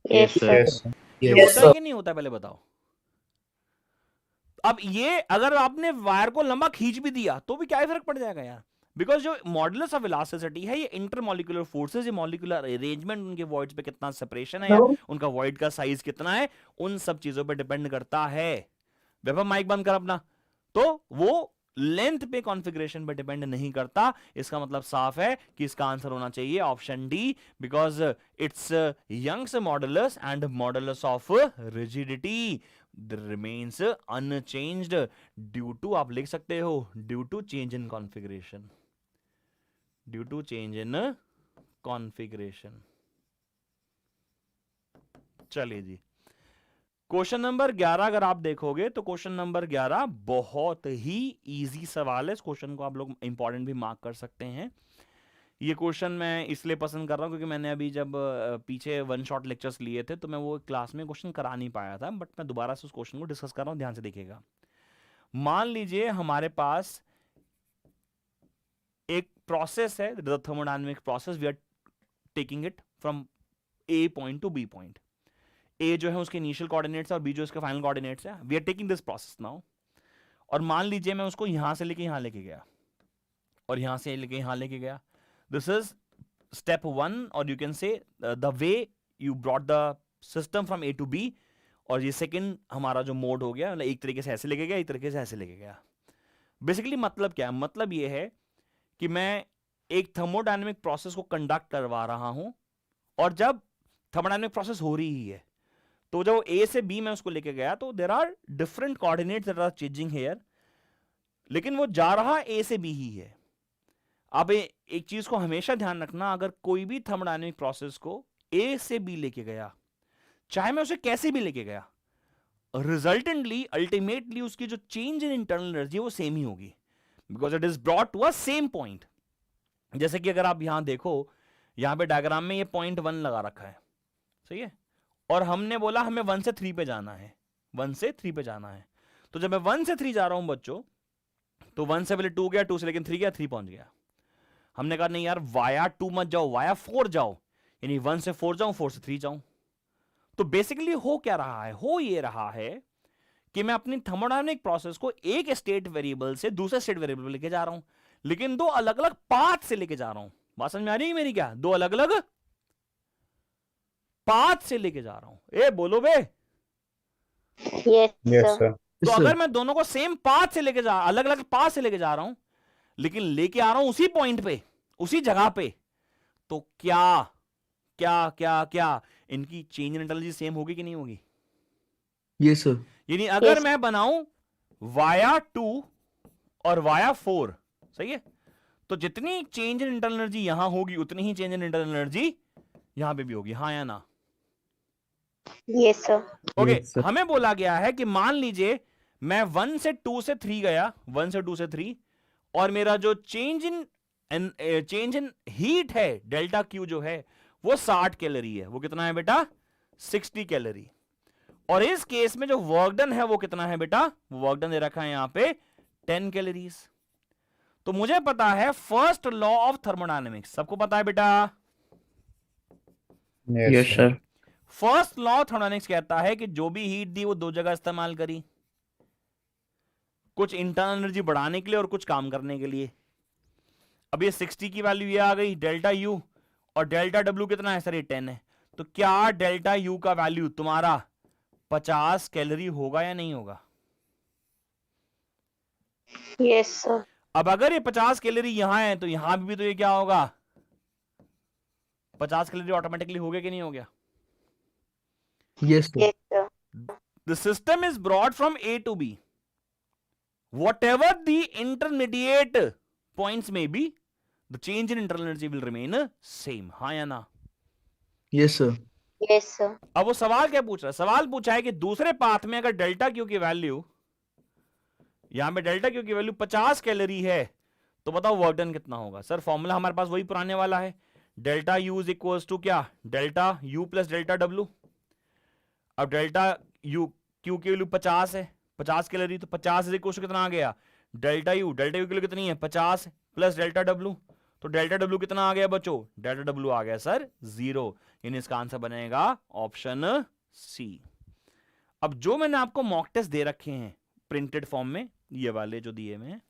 Speaker 2: Yes, sir.
Speaker 3: Yes,
Speaker 1: ये
Speaker 3: yes,
Speaker 1: होता है
Speaker 3: sir.
Speaker 1: कि नहीं होता है पहले बताओ। अब ये अगर आपने वायर को लंबा खींच भी दिया तो भी क्या ही फर्क पड़ जाएगा यार, बिकॉज जो मॉडुलस ऑफ इलास्टिसिटी है ये इंटरमॉलिक्यूलर फोर्सेस, ये मॉलिक्यूलर अरेंजमेंट, उनके वॉइड्स पे कितना सेपरेशन है, उनका वॉइड का साइज कितना है, उन सब चीजों पे डिपेंड करता है। वैभव माइक बंद कर अपना। तो वो लेंथ पे कॉन्फ़िगरेशन पे डिपेंड नहीं करता। इसका मतलब साफ है कि इसका आंसर होना चाहिए option D, because it's Young's modulus and modulus of rigidity remains unchanged due to, आप लिख सकते हो due to change in configuration, due to change in configuration। चलिए जी, क्वेश्चन नंबर 11 अगर आप देखोगे तो क्वेश्चन नंबर 11 बहुत ही इजी सवाल है। इस क्वेश्चन को आप लोग इंपॉर्टेंट भी मार्क कर सकते हैं। ये क्वेश्चन मैं इसलिए पसंद कर रहा हूं क्योंकि मैंने अभी जब पीछे वन शॉट लेक्चर्स लिए थे तो मैं वो क्लास में क्वेश्चन करा नहीं पाया था, बट मैं दोबारा से उस क्वेश्चन को डिस्कस कर रहा हूं, ध्यान से देखिएगा। मान लीजिए हमारे पास एक प्रोसेस है, thermodynamic process, we are taking it from A point to B point. A जो है उसके इनिशियल कोऑर्डिनेट्स है और बी जो इसके फाइनल कोऑर्डिनेट्स है। We are taking this process now, और मान लीजिए मैं उसको यहां से लेके यहां लेके गया और यहां से लेके यहां लेके गया। This is step 1, or you can say the way you brought the system from A to B, और ये सेकंड हमारा जो मोड हो गया, एक तरीके से ऐसे लेके गया, एक तरीके से ऐसे लेके गया। बेसिकली मतलब क्या है? मतलब ये है कि मैं एक थर्मोडायनेमिक प्रोसेस को कंडक्ट करवा रहा हूं, और जब थर्मोडायनेमिक प्रोसेस हो रही है तो जब A से B में उसको लेके गया तो there are different coordinates that are changing here, लेकिन वो जा रहा A से B ही है। अब एक चीज को हमेशा ध्यान रखना, अगर कोई भी थर्मोडायनेमिक प्रोसेस को ए से बी लेके गया, चाहे मैं उसे कैसे भी लेके गया, रिजल्टेंटली अल्टीमेटली उसकी जो चेंज इन इंटरनल एनर्जी वो सेम ही होगी, because it is brought to a same point. जैसे कि अगर आप यहां देखो, यहां पे डायग्राम में ये पॉइंट 1 लगा रखा है, सही है, और हमने बोला हमें 1 से 3 पे जाना है, 1 से 3 पे जाना है। तो जब मैं 1 से 3 जा रहा हूं बच्चों, तो 1 से पहले 2 गया, 2 से लेकिन 3 गया, 3 पहुंच गया। हमने कहा नहीं यार, वाया 2 मत जाओ, वाया 4 जाओ, यानी 1 से 4 जाऊं, 4 से 3 जाऊं। तो बेसिकली हो क्या रहा है? हो ये रहा है कि मैं अपनी थर्मोडायनेमिक प्रोसेस को एक स्टेट वेरिएबल से दूसरे स्टेट वेरिएबल पे लेके जा रहा हूं, लेकिन 2 अलग अलग पाथ से लेके जा रहा हूं। बात समझ में आ रही है मेरी? क्या 2 अलग अलग पाथ से लेके जा रहा हूं? ए बोलो बे।
Speaker 2: Yes, sir.
Speaker 1: तो अगर मैं दोनों को सेम पाथ से लेके जा, अलग अलग पाथ से लेके जा रहा हूं, लेकिन लेके आ रहा हूं उसी पॉइंट पे, उसी जगह पे, तो क्या क्या क्या क्या इनकी चेंज इन एनर्जी सेम होगी कि नहीं होगी?
Speaker 3: Yes, sir.
Speaker 1: यानी अगर
Speaker 2: Yes.
Speaker 1: मैं बनाऊं वाया 2 और वाया 4, सही है, तो जितनी चेंज इन इंटरनल एनर्जी यहां होगी उतनी ही चेंज इन इंटरनल एनर्जी यहां पे भी होगी, हाँ या ना?
Speaker 2: Yes, sir.
Speaker 1: Okay,
Speaker 3: Yes, sir.
Speaker 1: हमें बोला गया है कि मान लीजिए मैं 1 से 2 से 3 गया, 1 से 2 से 3, और मेरा जो चेंज इन हीट है, डेल्टा क्यू जो है वो 60 कैलोरी है। वो कितना है बेटा? 60 कैलोरी। और इस केस में जो वर्क डन है वो कितना है बेटा? वो वर्क डन दे रखा है यहां पे 10 कैलोरीज। तो मुझे पता है फर्स्ट लॉ ऑफ थर्मोडायनेमिक्स, सबको पता है बेटा?
Speaker 3: Yes, sir.
Speaker 1: First law of thermodynamics कहता है कि जो भी हीट दी वो 2 जगह इस्तेमाल करी, कुछ इंटरनल एनर्जी बढ़ाने के लिए और कुछ काम करने के लिए। अब ये 60 की वैल्यू ये आ गई, डेल्टा यू, और डेल्टा डब्ल्यू कितना है सर? ये 10 है। तो क्या डेल्टा यू का वैल्यू तुम्हारा 50 कैलोरी होगा या नहीं होगा?
Speaker 2: Yes, sir.
Speaker 1: अब अगर ये 50 कैलोरी यहां है तो यहां भी तो ये क्या होगा? 50 कैलोरी ऑटोमेटिकली हो गया कि नहीं हो गया?
Speaker 3: Yes, sir.
Speaker 2: Yes, sir.
Speaker 1: The system is brought from A to B. Whatever the intermediate points may be, the change in internal energy will remain same. हाँ या ना?
Speaker 3: Yes, sir.
Speaker 2: Yes, sir.
Speaker 1: अब वो सवाल क्या पूछ रहा है? सवाल पूछा है कि दूसरे पाथ में अगर डेल्टा क्यू की वैल्यू, यहां पे डेल्टा क्यू की वैल्यू 50 कैलोरी है, तो बताओ वर्क डन कितना होगा? सर फॉर्मूला हमारे पास वही पुराने वाला है, delta U is equals to क्या? Delta U plus delta W. अब डेल्टा यू क्यू की वैल्यू 50 है, 50 कैलोरी, तो 50 इज इक्वल्स टू कितना आ गया? डेल्टा यू की वैल्यू कितनी है? 50 प्लस डेल्टा डब्ल्यू। तो डेल्टा डब्ल्यू कितना आ गया बच्चों? डेल्टा डब्ल्यू आ गया सर 0, यानी इसका आंसर बनेगा ऑप्शन सी। अब जो मैंने आपको मॉक टेस्ट दे रखे हैं प्रिंटेड फॉर्म में, ये वाले जो दिए हुए हैं,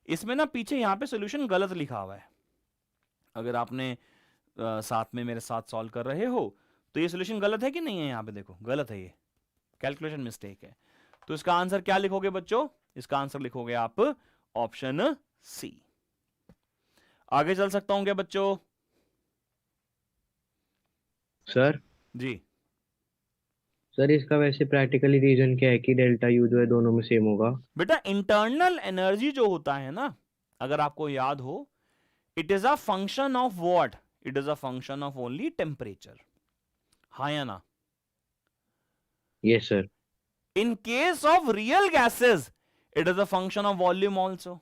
Speaker 1: इसमें ना पीछे यहाँ पे सोल्यूशन गलत लिखा हुआ है। अगर आपने साथ में मेरे साथ सॉल्व कर रहे हो तो ये सोल्यूशन गलत है कि नहीं है? यहाँ पे देखो गलत है, ये कैलकुलेशन मिस्टेक है। तो इसका आंसर क्या लिखोगे बच्चों? इसका आंसर लिखोगे आप ऑप्शन सी। आगे चल सकता हूं क्या बच्चों?
Speaker 4: सर
Speaker 1: जी
Speaker 4: सर इसका वैसे प्रैक्टिकली रीजन क्या है कि डेल्टा यू जो है दोनों में सेम होगा?
Speaker 1: बेटा, इंटरनल एनर्जी जो होता है ना, अगर आपको याद हो, it is a function of what? It is a function of only temperature. हाँ या ना?
Speaker 4: Yes sir.
Speaker 1: In case of real gases it is a function of volume also.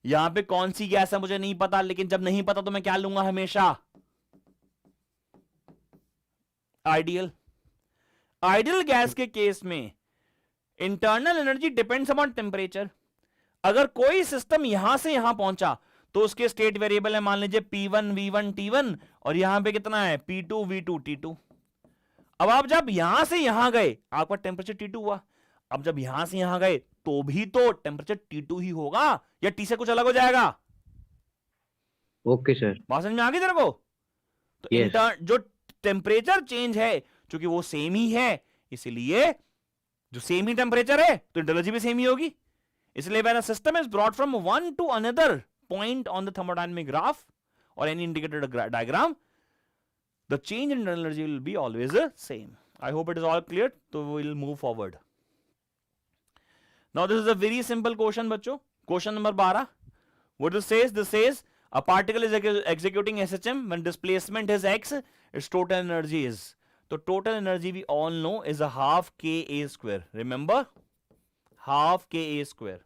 Speaker 1: यहां पे कौन सी गैस है मुझे नहीं पता, लेकिन जब नहीं पता तो मैं क्या लूंगा हमेशा? आइडियल। आइडियल गैस के केस में internal energy depends upon temperature. अगर कोई सिस्टम यहां से यहां पहुंचा तो उसके स्टेट वेरिएबल है, मान लीजिए P1 V1 T1, और यहां पे कितना है? P2 V2 T2। अब आप जब यहां से यहां गए आपका टेम्परेचर T2 हुआ। अब जब यहां से यहां गए तो भी तो टेम्परेचर T2 ही होगा, या T से कुछ अलग हो जाएगा?
Speaker 4: Okay sir.
Speaker 1: बात समझ में आ गई तेरे को? तो
Speaker 4: Yes.
Speaker 1: जो टेम्परेचर चेंज है, क्योंकि वो सेम ही है, इसलिए जो सेम ही टेम्परेचर है तो एनर्जी भी सेम ही होगी। इसलिए when a system is brought from one to another point on the thermodynamic graph or any indicator diagram, the change in energy will be always the same. I hope it is all clear. So we will move forward. Now this is a very simple question बच्चों. Question number 12. What this says? This says a particle is executing SHM when displacement is x, its total energy is. So total energy we all know is a half Ka square. Remember? Half Ka square.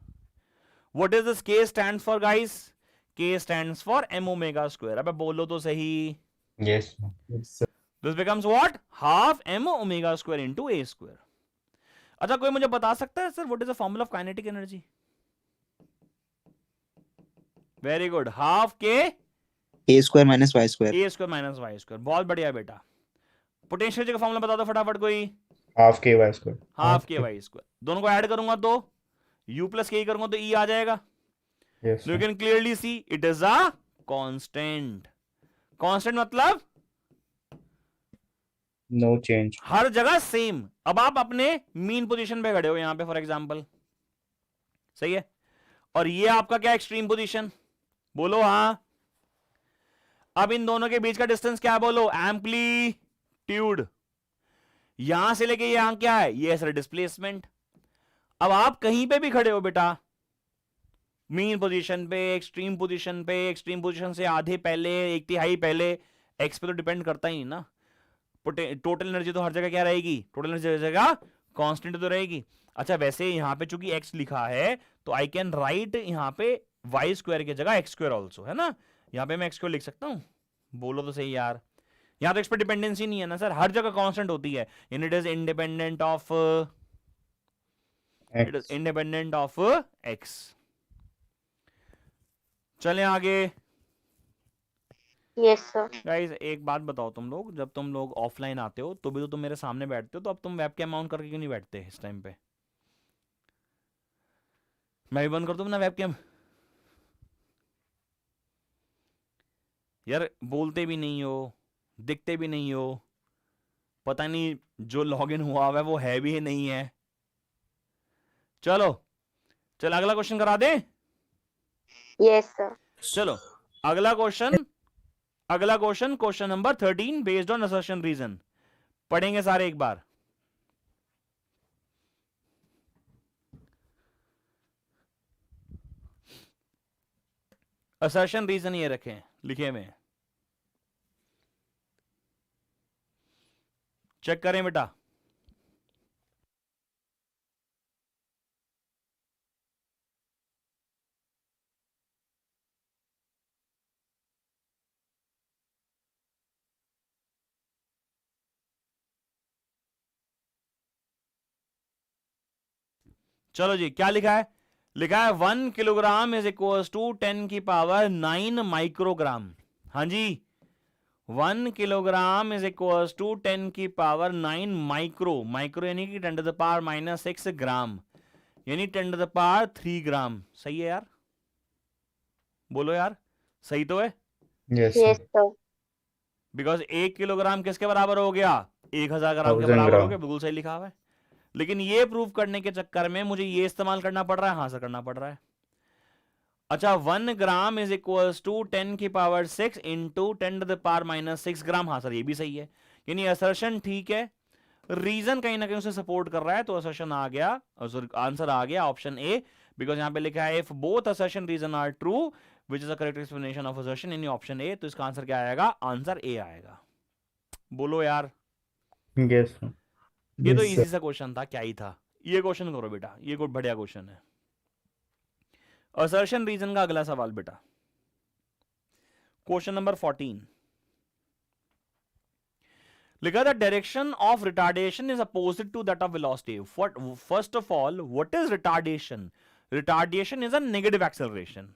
Speaker 1: What does this K stands for, guys? K stands for m omega square. अब बोलो तो सही.
Speaker 7: Yes.
Speaker 1: This becomes what? Half m omega square into a square. अच्छा, कोई मुझे बता सकता है sir what is the formula of kinetic energy? Very good. Half K
Speaker 8: A square minus Y square.
Speaker 1: A square minus Y square. बहुत बढ़िया बेटा. Potential का फॉर्मूला बता दो फटाफट कोई.
Speaker 7: Half K Y square.
Speaker 1: Half के वाई स्क्वायर. दोनों को ऐड करूंगा तो u प्लस के करूंगा तो e आ जाएगा.
Speaker 7: Yes.
Speaker 1: You can clearly see it is a constant. Constant मतलब
Speaker 7: No change.
Speaker 1: हर जगह सेम. अब आप अपने मीन पोजीशन पे खड़े हो यहां पे फॉर एग्जांपल, सही है, और ये आपका क्या एक्सट्रीम पोजीशन, बोलो हाँ. अब इन दोनों के बीच का डिस्टेंस क्या है? बोलो एम्पलीट्यूड. यहां से लेके यहां क्या है? ये सर डिस्प्लेसमेंट. अब आप कहीं पे भी खड़े हो बेटा, मीन पोजीशन पे, एक्सट्रीम पोजीशन पे, एक्सट्रीम पोजीशन से आधे पहले, एक तिहाई पहले, एक्स पे तो डिपेंड करता ही ना. टोटल एनर्जी तो हर जगह क्या रहेगी? टोटल एनर्जी हर जगह कांस्टेंट तो रहेगी. अच्छा, वैसे यहां पे चूंकि x लिखा है तो आई कैन राइट यहां पे y स्क्वायर की जगह x स्क्वायर ऑल्सो, है ना. यहां पे मैं x स्क्वायर लिख सकता हूं. बोलो तो सही यार. यहां तो x पर डिपेंडेंसी नहीं है ना सर, हर जगह कांस्टेंट होती है. It is independent of it is independent of x. चलें आगे.
Speaker 2: Yes, sir.
Speaker 1: गाइस एक बात बताओ, तुम लोग जब तुम लोग ऑफलाइन आते हो तो भी तो तुम मेरे सामने बैठते हो, तो अब तुम वेबकैम ऑन करके क्यों नहीं बैठते इस टाइम पे? मैं भी बंद कर दूं ना वेबकैम? यार बोलते भी नहीं हो, दिखते भी नहीं हो, पता नहीं जो लॉगिन हुआ हुआ है वो है भी है नहीं है. चलो चल अगला क्वेश्चन करा दे.
Speaker 2: Yes, sir.
Speaker 1: चलो अगला question question number 13 based on assertion reason. पढ़ेंगे सारे एक बार. असर्शन रीजन ये रखें लिखे में, चेक करें बेटा. चलो जी, क्या लिखा है? लिखा है 1 किलोग्राम इज इक्वल टू 10 की पावर 9 माइक्रोग्राम. हाँ जी, 1 किलोग्राम इज इक्वल टू 10 की पावर 9 माइक्रो. माइक्रो यानी कि 10 टू द पावर -6 ग्राम. यानी 10⁻³ ग्राम। सही है यार, बोलो यार, सही तो है?
Speaker 7: Yes,
Speaker 2: Yes,
Speaker 7: sir.
Speaker 2: sir.
Speaker 1: Because 1 kilogram किसके बराबर हो गया? 1000 ग्राम के
Speaker 7: 1000
Speaker 1: बराबर हो
Speaker 7: ग्राम।
Speaker 1: गया, बिल्कुल सही लिखा हुआ है। लेकिन ये प्रूव करने के चक्कर में मुझे ये इस्तेमाल करना पड़ रहा है, हाँ सर करना पड़ रहा है। अच्छा, 1 gram is equals to 10⁻6 into 10⁻⁻6 gram. हाँ सर ये भी सही है, यानी असर्शन ठीक है, रीजन कहीं ना कहीं उसे सपोर्ट कर रहा है, तो असर्शन आ गया, आंसर आ गया ऑप्शन ए। बिकॉज यहां पे लिखा है if both assertion reason are true which is the correct explanation of assertion in option A, तो इसका आंसर क्या आएगा? आंसर ए आएगा। बोलो यार,
Speaker 7: Yes, sir.
Speaker 1: ये तो
Speaker 3: Yes,
Speaker 1: इजी
Speaker 3: sir.
Speaker 1: सा क्वेश्चन था, क्या ही था। ये क्वेश्चन करो बेटा, ये कोई बढ़िया क्वेश्चन है। असर्शन रीजन का अगला सवाल बेटा, क्वेश्चन नंबर 14 लिखा था direction of retardation is opposite to that of velocity. First of all what is retardation? Retardation is a negative acceleration.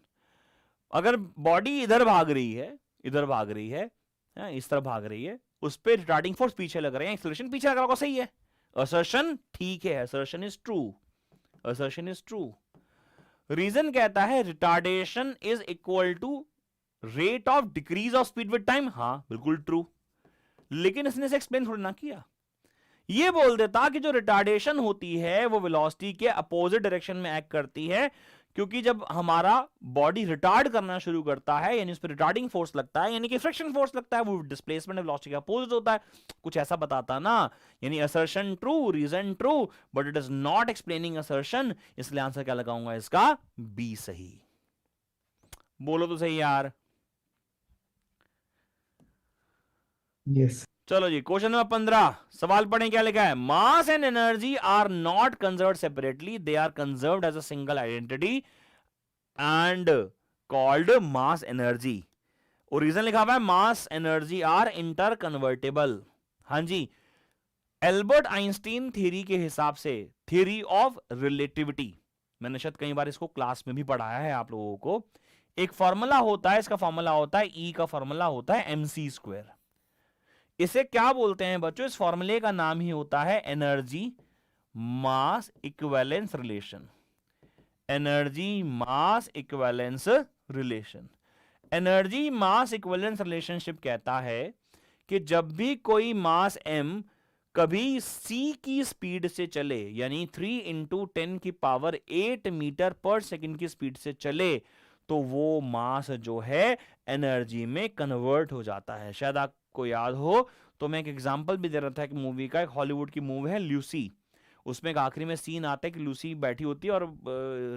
Speaker 1: अगर बॉडी इधर भाग रही है, इधर भाग रही है, इस तरह भाग रही है, उस पर रिटार्डिंग फोर्स पीछे लग रहे हैं, एक्सेलरेशन पीछे लग रहा होगा, सही है। असर्शन ठीक है, assertion is true, assertion is true. Reason कहता है retardation is equal to rate of decrease of speed with time. हाँ बिल्कुल ट्रू, लेकिन इसने से एक्सप्लेन थोड़ी ना किया। ये बोल देता कि जो रिटार्डेशन होती है वो वेलोसिटी के अपोजिट डायरेक्शन में एक्ट करती है, क्योंकि जब हमारा बॉडी रिटार्ड करना शुरू करता है, यानी उस पर रिटार्डिंग फोर्स लगता है, यानी कि फ्रिक्शन फोर्स लगता है, वो डिस्प्लेसमेंट वेलोसिटी के अपोजिट होता है, कुछ ऐसा बताता ना। यानी assertion true, reason true, but it is not explaining assertion, इसलिए आंसर क्या लगाऊंगा इसका? बी सही। बोलो तो सही यार।
Speaker 3: Yes.
Speaker 1: चलो जी, क्वेश्चन नंबर 15 सवाल पढ़ें, क्या लिखा है? Mass and energy are not conserved separately, they are conserved as a single identity and called mass energy. और रीजन लिखा हुआ है mass energy are interconvertible. हाँ जी, एल्बर्ट आइंस्टीन थ्योरी के हिसाब से, थ्योरी ऑफ रिलेटिविटी, मैंने शायद कई बार इसको क्लास में भी पढ़ाया है आप लोगों को। एक फॉर्मूला होता है, इसका फॉर्मूला होता है ई का फॉर्मूला होता है mc²। इसे क्या बोलते हैं बच्चों? इस फॉर्मूले का नाम ही होता है एनर्जी मास इक्विवेलेंस रिलेशन। एनर्जी मास इक्विवेलेंस रिलेशन। एनर्जी मास इक्विवेलेंस रिलेशनशिप कहता है कि जब भी कोई मास m कभी c की स्पीड से चले, यानी 3 × 10⁸ मीटर पर सेकंड की स्पीड से चले, तो वो मास जो है एनर्जी में कन्वर्ट हो जाता है। शायद आपको याद हो तो मैं एक एग्जांपल भी दे रहा था एक मूवी का, एक हॉलीवुड की मूवी है लूसी। उसमें एक आखिरी में सीन आता है कि लूसी बैठी होती है और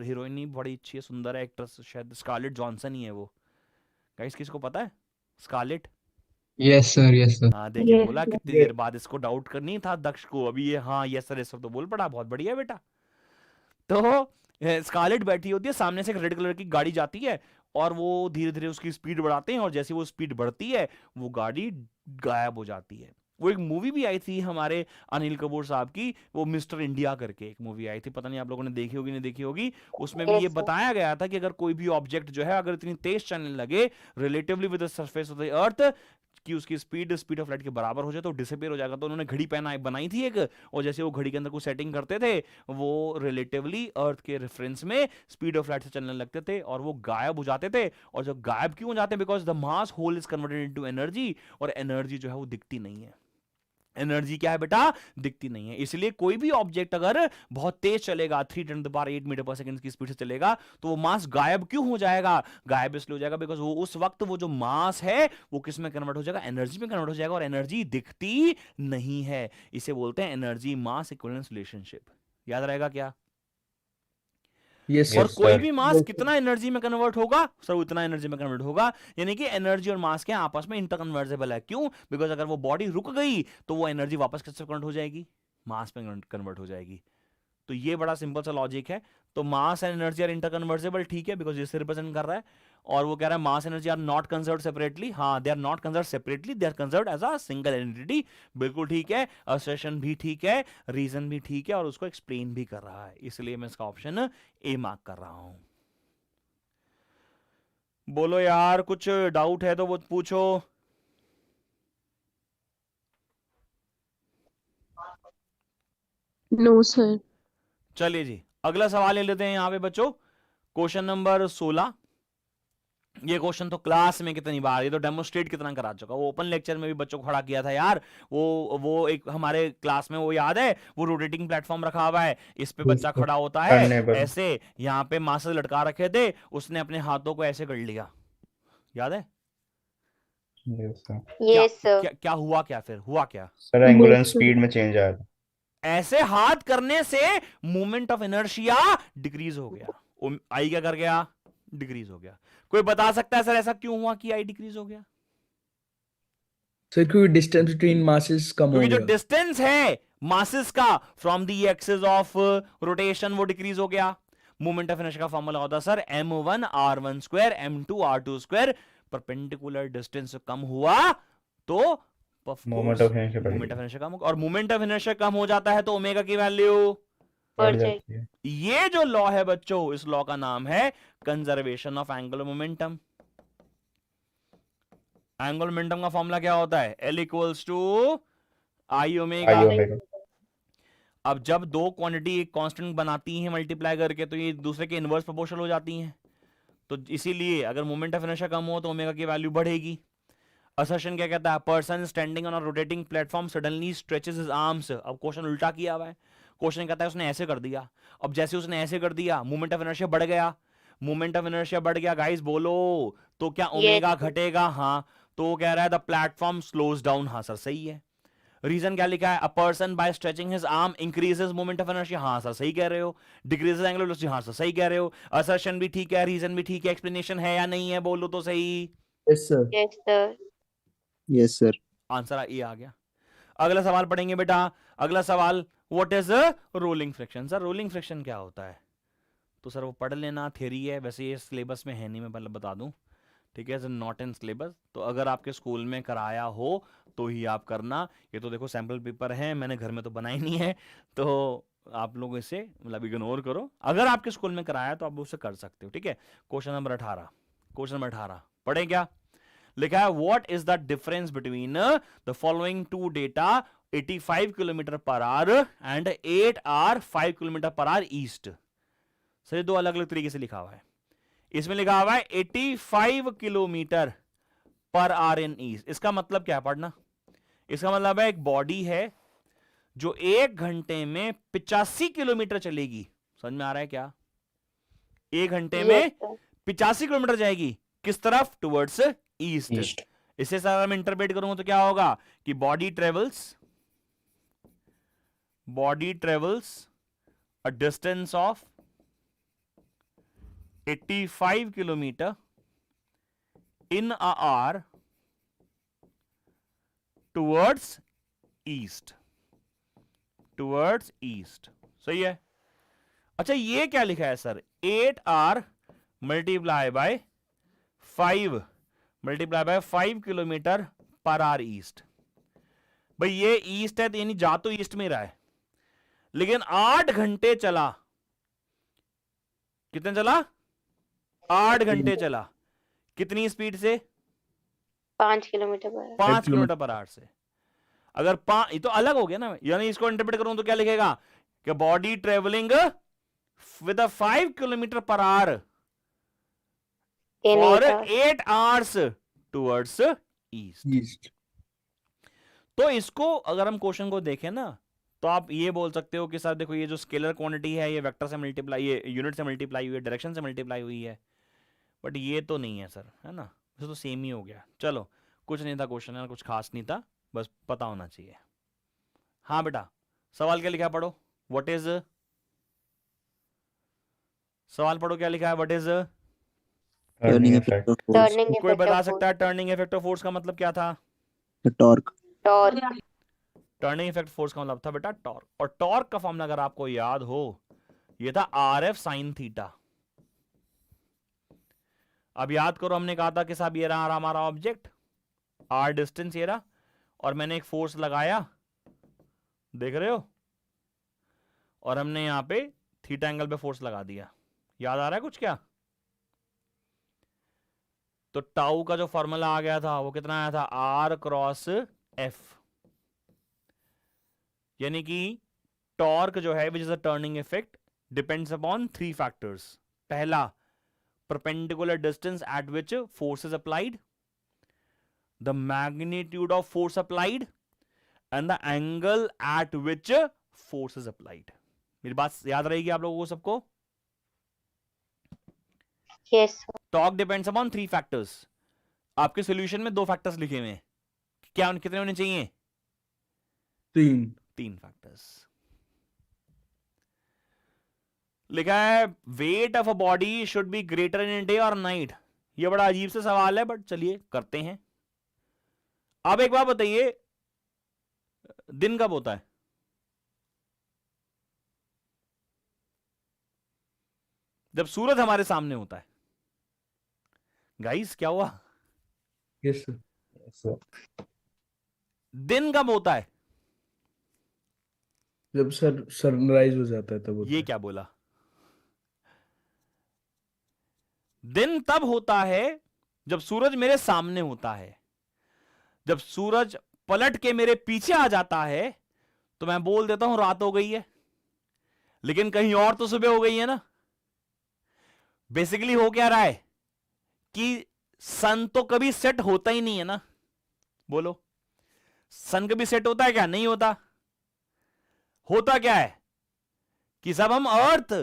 Speaker 1: हीरोइन बड़ी अच्छी है, सुंदर है, एक्ट्रेस शायद स्कारलेट जॉनसन ही है वो। गाइस किसको पता है Scarlett?
Speaker 3: Yes, sir. Yes, sir.
Speaker 1: हाँ देखिए,
Speaker 2: Yes,
Speaker 1: बोला
Speaker 2: sir.
Speaker 1: कितनी देर बाद, इसको डाउट करनी था दक्ष को, अभी ये हाँ यस सर ये सब तो बोल पड़ा, बहुत बढ़िया बेटा। तो स्कारलेट बैठी होती है, सामने से एक रेड कलर की गाड़ी जाती है और वो धीरे धीरे उसकी स्पीड बढ़ाते हैं, और जैसे वो स्पीड बढ़ती है वो गाड़ी गायब हो जाती है। वो एक मूवी भी आई थी हमारे अनिल कपूर साहब की, वो मिस्टर इंडिया करके एक मूवी आई थी, पता नहीं आप लोगों ने देखी होगी नहीं देखी होगी। उसमें भी
Speaker 2: Yes,
Speaker 1: ये
Speaker 2: sir.
Speaker 1: बताया गया था कि अगर कोई भी ऑब्जेक्ट जो है अगर इतनी तेज चलने लगे relatively with the surface of the earth कि उसकी स्पीड ऑफ लाइट के बराबर हो जाए तो डिसअपीयर हो जाएगा। तो उन्होंने घड़ी बनाई थी एक, और जैसे वो घड़ी के अंदर कुछ सेटिंग करते थे, वो रिलेटिवली अर्थ के रेफरेंस में स्पीड ऑफ लाइट से चलने लगते थे और वो गायब हो जाते थे। और जब गायब क्यों हो जाते हैं? Because the mass whole is converted into energy, और एनर्जी जो है वो दिखती नहीं है। एनर्जी क्या है बेटा? दिखती नहीं है। इसलिए कोई भी ऑब्जेक्ट अगर बहुत तेज चलेगा 3 × 10⁸ मीटर पर सेकंड की स्पीड से चलेगा तो वो मास गायब क्यों हो जाएगा? गायब इसलिए हो जाएगा बिकॉज वो उस वक्त वो जो मास है वो किस में कन्वर्ट हो जाएगा? एनर्जी में कन्वर्ट हो जाएगा, और एनर्जी दिखती नहीं है। इसे बोलते हैं एनर्जी मास इक्विवेलेंस रिलेशनशिप। याद रहेगा क्या?
Speaker 3: Yes,
Speaker 1: और
Speaker 7: Yes,
Speaker 1: कोई
Speaker 7: sir.
Speaker 1: भी मास कितना एनर्जी में कन्वर्ट होगा? सर उतना एनर्जी में कन्वर्ट होगा, यानी कि एनर्जी और मास के आपस में इंटर कन्वर्जेबल है। क्यों? बिकॉज अगर वो बॉडी रुक गई तो वो एनर्जी वापस किससे कन्वर्ट हो जाएगी? मास में कन्वर्ट हो जाएगी। तो ये बड़ा सिंपल सा लॉजिक है। तो mass and energy are interconvertible, ठीक है, बिकॉज इससे रिप्रेजेंट कर रहा है। और वो कह रहा है mass energy are not conserved separately. हाँ, they are not conserved separately, they are conserved as a single entity. बिल्कुल ठीक है, असर्शन भी ठीक है, रीजन भी ठीक है, और उसको एक्सप्लेन भी कर रहा है। इसलिए मैं इसका ऑप्शन ए मार्क कर रहा हूं। बोलो यार, कुछ डाउट है तो वो पूछो।
Speaker 2: No, sir.
Speaker 1: चलिए जी, अगला सवाल ले लेते हैं यहां पे बच्चों, क्वेश्चन नंबर 16। ये क्वेश्चन तो क्लास में कितनी बार, ये तो डेमोस्ट्रेट कितना करा चुका, वो ओपन लेक्चर में भी बच्चों को खड़ा किया था यार। वो एक हमारे क्लास में वो याद है, वो रोटेटिंग प्लेटफॉर्म रखा हुआ है, इस पे बच्चा खड़ा होता है
Speaker 7: Turnable.
Speaker 1: ऐसे, यहाँ पे मास्टर लटका रखे थे, उसने अपने हाथों को ऐसे कर लिया, याद है?
Speaker 7: Yes, sir.
Speaker 2: Yes, sir.
Speaker 1: क्या हुआ, क्या फिर हुआ क्या?
Speaker 7: सर एंगुलर स्पीड में चेंज आया था।
Speaker 1: ऐसे हाथ करने से मोमेंट ऑफ इनर्शिया डिक्रीज हो गया, आई क्या कर गया, डिक्रीज हो गया। कोई बता सकता है सर ऐसा क्यों हुआ कि आई डिक्रीज हो गया?
Speaker 3: सर क्योंकि डिस्टेंस बिटवीन मासेस कम हो
Speaker 1: क्योंकि जो
Speaker 3: गया।
Speaker 1: डिस्टेंस है मासेस का from the axis of rotation वो डिक्रीज हो गया। मोमेंट ऑफ इनर्शिया का फॉर्मूला होता है sir m1r1 ² m2r2 ², perpendicular distance कम हुआ तो
Speaker 7: मोमेंट ऑफ इनर्शिया बढ़
Speaker 1: मोमेंट ऑफ
Speaker 7: गई,
Speaker 1: इनर्शिया कम होगा, और मोमेंट ऑफ इनर्शिया कम हो जाता है तो ओमेगा की वैल्यू
Speaker 7: बढ़
Speaker 2: बढ़
Speaker 7: जाती है।
Speaker 1: ये जो लॉ है बच्चों, इस लॉ का नाम है conservation of angular momentum. Angular momentum का फॉर्मूला क्या होता है? L equals to I omega.
Speaker 7: I omega.
Speaker 1: अब जब दो क्वांटिटी एक कांस्टेंट बनाती हैं मल्टीप्लाई करके, तो ये दूसरे के इनवर्स प्रोपोर्शनल हो जाती हैं, तो इसीलिए अगर मोमेंट ऑफ इनर्शिया कम हो तो ओमेगा की वैल्यू बढ़ेगी। असर्शन क्या कहता है? Person standing on a rotating platform suddenly stretches his arms. अब क्वेश्चन उल्टा किया हुआ है, क्वेश्चन कहता है उसने ऐसे कर दिया, अब जैसे उसने ऐसे कर दिया मोमेंट ऑफ इनर्शिया बढ़ गया, मोमेंट ऑफ इनर्शिया बढ़ गया गाइस बोलो, तो क्या ओमेगा घटेगा? हाँ, तो वो कह रहा है द प्लेटफॉर्म स्लोज डाउन। हाँ सर सही है। रीजन क्या लिखा है? A person by stretching his arm increases moment of inertia. हाँ सर सही कह रहे हो। Decreases angular velocity. हाँ सर सही कह रहे हो। असर्शन भी ठीक है, रीजन भी ठीक है, एक्सप्लेनेशन है या नहीं है बोलो तो सही।
Speaker 3: Yes sir.
Speaker 2: Yes, sir.
Speaker 8: Yes, sir.
Speaker 1: Answer ये आ गया। अगला सवाल पढ़ेंगे बेटा। अगला सवाल, what is rolling friction? Sir rolling friction क्या होता है? तो सर वो पढ़ लेना, थ्योरी है, वैसे ये सिलेबस में है नहीं, मैं पहले बता दूं, ठीक है, नॉट इन सिलेबस। तो अगर आपके स्कूल में कराया हो तो ही आप करना। ये तो देखो सैंपल पेपर है, मैंने घर में तो बनाई नहीं है, तो आप लोग इसे मतलब इग्नोर करो। अगर आपके स्कूल में कराया तो आप उसे कर सकते हो, ठीक है। क्वेश्चन नंबर 18, क्वेश्चन नंबर 18 पढ़े क्या लिखा है? What is the difference between the following two data 85 kilometre per hour and 8 hour 5 kilometre per hour east. Sir दो अलग अलग तरीके से लिखा हुआ है। इसमें लिखा हुआ है 85 kilometre per our in east. इसका मतलब क्या है पढ़ना? इसका मतलब है एक बॉडी है जो 1 घंटे में 85 किलोमीटर चलेगी। समझ में आ रहा है क्या? 1 घंटे में
Speaker 2: Yes, sir.
Speaker 1: 85 किलोमीटर जाएगी किस तरफ? Towards east.
Speaker 7: ईस्ट।
Speaker 1: इसे सर मैं इंटरप्रेट करूंगा तो क्या होगा कि body travels a distance of 85 kilometre in a hour towards east. सही है। अच्छा ये क्या लिखा है sir? 8 hour multiply by 5 kilometre per hour east. भाई ये ईस्ट है तो यानी जा तो ईस्ट में रहा है, लेकिन 8 घंटे चला। कितने चला? 8 घंटे चला। कितनी स्पीड से?
Speaker 2: 5 किलोमीटर पर
Speaker 1: 5 किलोमीटर पर आवर से। अगर ये तो अलग हो गया ना, यानी इसको इंटरप्रेट करूं तो क्या लिखेगा कि body travelling with 5 kilometre per our
Speaker 2: in
Speaker 1: और
Speaker 2: 8 hours.
Speaker 1: 8 hours towards east.
Speaker 3: East.
Speaker 1: तो इसको अगर हम क्वेश्चन को देखें ना, तो आप ये बोल सकते हो कि सर देखो ये जो स्केलर क्वांटिटी है ये वेक्टर से मल्टीप्लाई, ये यूनिट से मल्टीप्लाई हुई है, डायरेक्शन से मल्टीप्लाई हुई है, बट ये तो नहीं है सर, है ना? ये तो सेम ही हो गया। चलो कुछ नहीं था क्वेश्चन, है कुछ खास नहीं था, बस पता होना चाहिए। हाँ बेटा सवाल क्या लिखा है पढ़ो। व्हाट इज, सवाल पढ़ो क्या लिखा है? What is,
Speaker 8: Turning effect of force.
Speaker 2: Turning
Speaker 1: कोई
Speaker 2: effect
Speaker 1: बता
Speaker 2: of
Speaker 1: सकता है टर्निंग इफेक्ट ऑफ फोर्स का मतलब क्या था?
Speaker 8: The torque.
Speaker 2: torque.
Speaker 1: Turning effect force का मतलब था बेटा टॉर्क, और टॉर्क का फॉर्मूला अगर आपको याद हो ये था RF sin थीटा। अब याद करो हमने कहा था कि साहब ये रहा हमारा ऑब्जेक्ट, r डिस्टेंस ये रहा, और मैंने एक फोर्स लगाया, देख रहे हो, और हमने यहां पे थीटा एंगल पे फोर्स लगा दिया। याद आ रहा है कुछ क्या? तो टाउ का जो फॉर्मूला आ गया था वो कितना आया था? R क्रॉस F, यानी कि टॉर्क जो है which is a turning effect depends upon 3 factors. पहला, perpendicular distance at which force is applied, the magnitude of force applied, and the angle at which force is applied. मेरी बात याद रहेगी आप लोगों को सबको?
Speaker 2: Yes, sir.
Speaker 1: Torque depends upon 3 factors. आपके सॉल्यूशन में 2 फैक्टर्स लिखे हुए हैं. क्या कितने होने चाहिए? 3 फैक्टर्स. लिखा है weight of a body should be greater in day और नाइट. ये बड़ा अजीब सा सवाल है, बट चलिए करते हैं. अब एक बात बताइए, दिन कब होता है? जब सूरज हमारे सामने होता है. गाइस क्या हुआ?
Speaker 3: Yes, sir.
Speaker 7: Yes, sir.
Speaker 1: दिन कब होता है?
Speaker 3: जब सनराइज हो जाता है तब होता
Speaker 1: ये
Speaker 3: है.
Speaker 1: क्या बोला? दिन तब होता है जब सूरज मेरे सामने होता है. जब सूरज पलट के मेरे पीछे आ जाता है तो मैं बोल देता हूं रात हो गई है, लेकिन कहीं और तो सुबह हो गई है ना. बेसिकली हो क्या रहा है कि सन तो कभी सेट होता ही नहीं है ना. बोलो, सन कभी सेट होता है क्या? नहीं होता. होता क्या है कि सब हम अर्थ,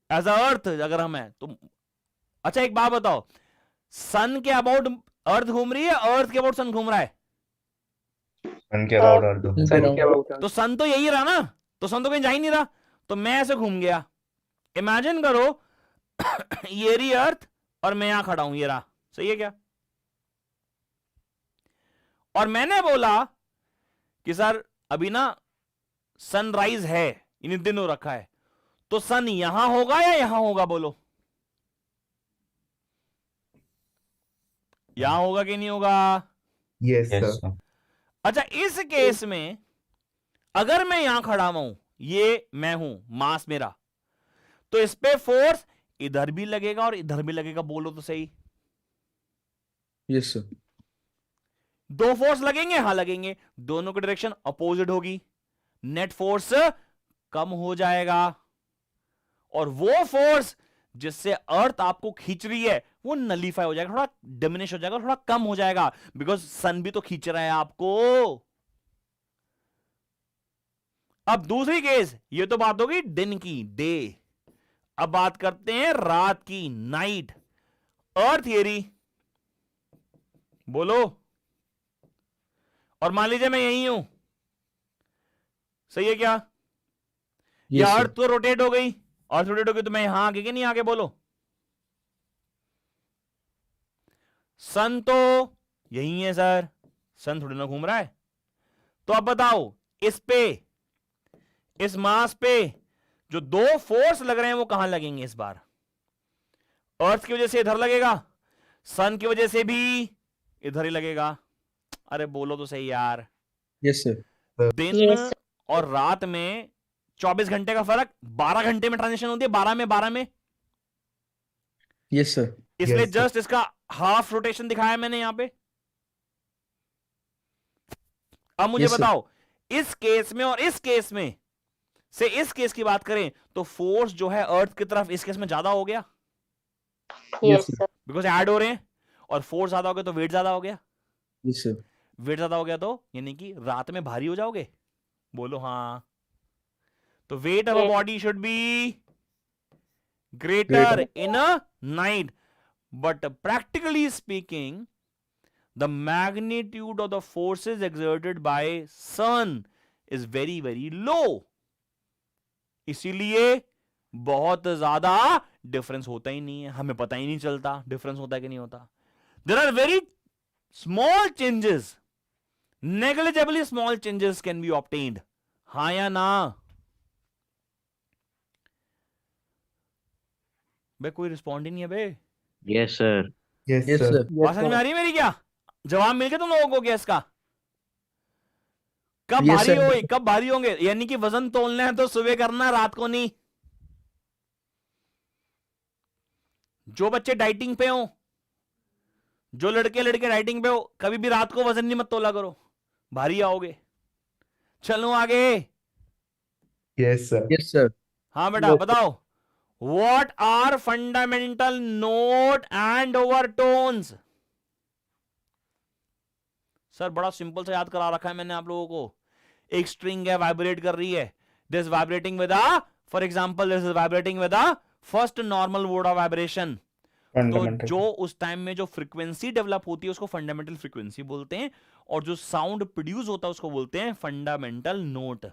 Speaker 1: एज अ अर्थ अगर हम है तो. अच्छा एक बात बताओ, सन के अबाउट अर्थ घूम रही है, अर्थ के अबाउट सन घूम रहा है?
Speaker 7: सन के अबाउट और दो.
Speaker 1: तो सन तो यही रहा ना, तो सन तो कहीं जा ही नहीं रहा. तो मैं ऐसे घूम गया. इमेजिन करो ये रही अर्थ और मैं यहां खड़ा हूं, ये रहा. सही है क्या? और मैंने बोला कि सर अभी ना सनराइज है, इन दिन हो रखा है, तो सन यहां होगा या यहां होगा? बोलो, यहां होगा कि नहीं होगा?
Speaker 7: Yes, Yes, sir. sir.
Speaker 1: अच्छा, इस केस में अगर मैं यहां खड़ा हूं, ये मैं हूं, मास मेरा, तो इस पे फोर्स इधर भी लगेगा और इधर भी लगेगा. बोलो तो सही.
Speaker 3: Yes, sir.
Speaker 1: 2 फोर्स लगेंगे? हाँ लगेंगे. दोनों की डायरेक्शन अपोजिट होगी. नेट फोर्स कम हो जाएगा. और वो फोर्स जिससे अर्थ आपको खींच रही है वो नलीफाई हो जाएगा, थोड़ा डिमिनिश हो जाएगा, थोड़ा कम हो जाएगा, बिकॉज सन भी तो खींच रहा है आपको. अब दूसरी केस, ये तो बात होगी दिन की, डे. अब बात करते हैं रात की, नाइट. अर्थ थियरी बोलो. और मान लीजिए मैं यही हूं, सही है क्या?
Speaker 3: Yes,
Speaker 1: या
Speaker 3: sir.
Speaker 1: अर्थ तो रोटेट हो गई, अर्थ रोटेट हो गई तो मैं यहां आगे कि नहीं आगे? बोलो. सन तो यही है सर, सन थोड़ी ना घूम रहा है. तो अब बताओ, इस पे, इस मास पे जो 2 फोर्स लग रहे हैं वो कहां लगेंगे इस बार? अर्थ की वजह से इधर लगेगा, सन की वजह से भी इधर ही लगेगा. अरे बोलो तो सही यार.
Speaker 3: Yes, sir.
Speaker 1: दिन
Speaker 2: Yes, sir.
Speaker 1: और रात में 24 घंटे का फर्क 12 घंटे में ट्रांजिशन होती है. 12 में
Speaker 3: Yes, sir.
Speaker 1: इसलिए
Speaker 7: Yes, sir.
Speaker 1: जस्ट इसका हाफ रोटेशन दिखाया मैंने यहां पे. अब मुझे
Speaker 3: Yes, sir.
Speaker 1: बताओ, इस केस में और इस केस में से इस केस की बात करें तो फोर्स जो है अर्थ की तरफ इस केस में ज्यादा हो गया,
Speaker 2: Yes,
Speaker 3: sir.
Speaker 2: sir.
Speaker 1: Because add हो रहे हैं. और फोर्स ज्यादा हो गया तो वेट ज्यादा हो गया.
Speaker 3: Yes, sir.
Speaker 1: वेट ज्यादा हो गया तो यानी कि रात में भारी हो जाओगे. बोलो हाँ. तो weight of a
Speaker 2: Yes.
Speaker 1: Body should be greater in a night, but practically speaking the magnitude of the forces exerted by sun is very very low. इसीलिए बहुत ज्यादा डिफरेंस होता ही नहीं है, हमें पता ही नहीं चलता डिफरेंस होता है कि नहीं होता. There are very small changes, negligibly small changes can be obtained. हाँ या ना? बे कोई रिस्पॉन्ड ही नहीं है बे.
Speaker 4: Yes sir.
Speaker 7: Yes,
Speaker 3: Yes,
Speaker 7: sir.
Speaker 3: sir.
Speaker 1: बात समझ में आ रही है मेरी? क्या जवाब मिल गया तुम लोगों को गैस का? कब
Speaker 3: Yes,
Speaker 1: भारी
Speaker 3: sir.
Speaker 1: हो, कब भारी होंगे? यानी कि वजन तोलना है तो सुबह करना, रात को नहीं. जो बच्चे डाइटिंग पे हो, जो लड़के डाइटिंग पे हो, कभी भी रात को वजन नहीं मत तोला करो, भारी आओगे. चलो आगे.
Speaker 7: Yes, sir.
Speaker 3: Yes, sir.
Speaker 1: हाँ बेटा बताओ, what are fundamental note and overtones? Sir बड़ा सिंपल सा याद करा रखा है मैंने आप लोगों को। एक स्ट्रिंग है, वाइब्रेट कर रही है, this vibrating with a, for example this is vibrating with a first normal mode of vibration. तो
Speaker 7: फंडामेंटल।
Speaker 1: जो उस टाइम में जो फ्रीक्वेंसी डेवलप होती है उसको फंडामेंटल फ्रीक्वेंसी बोलते हैं, और जो साउंड प्रोड्यूस होता है उसको बोलते हैं फंडामेंटल नोट।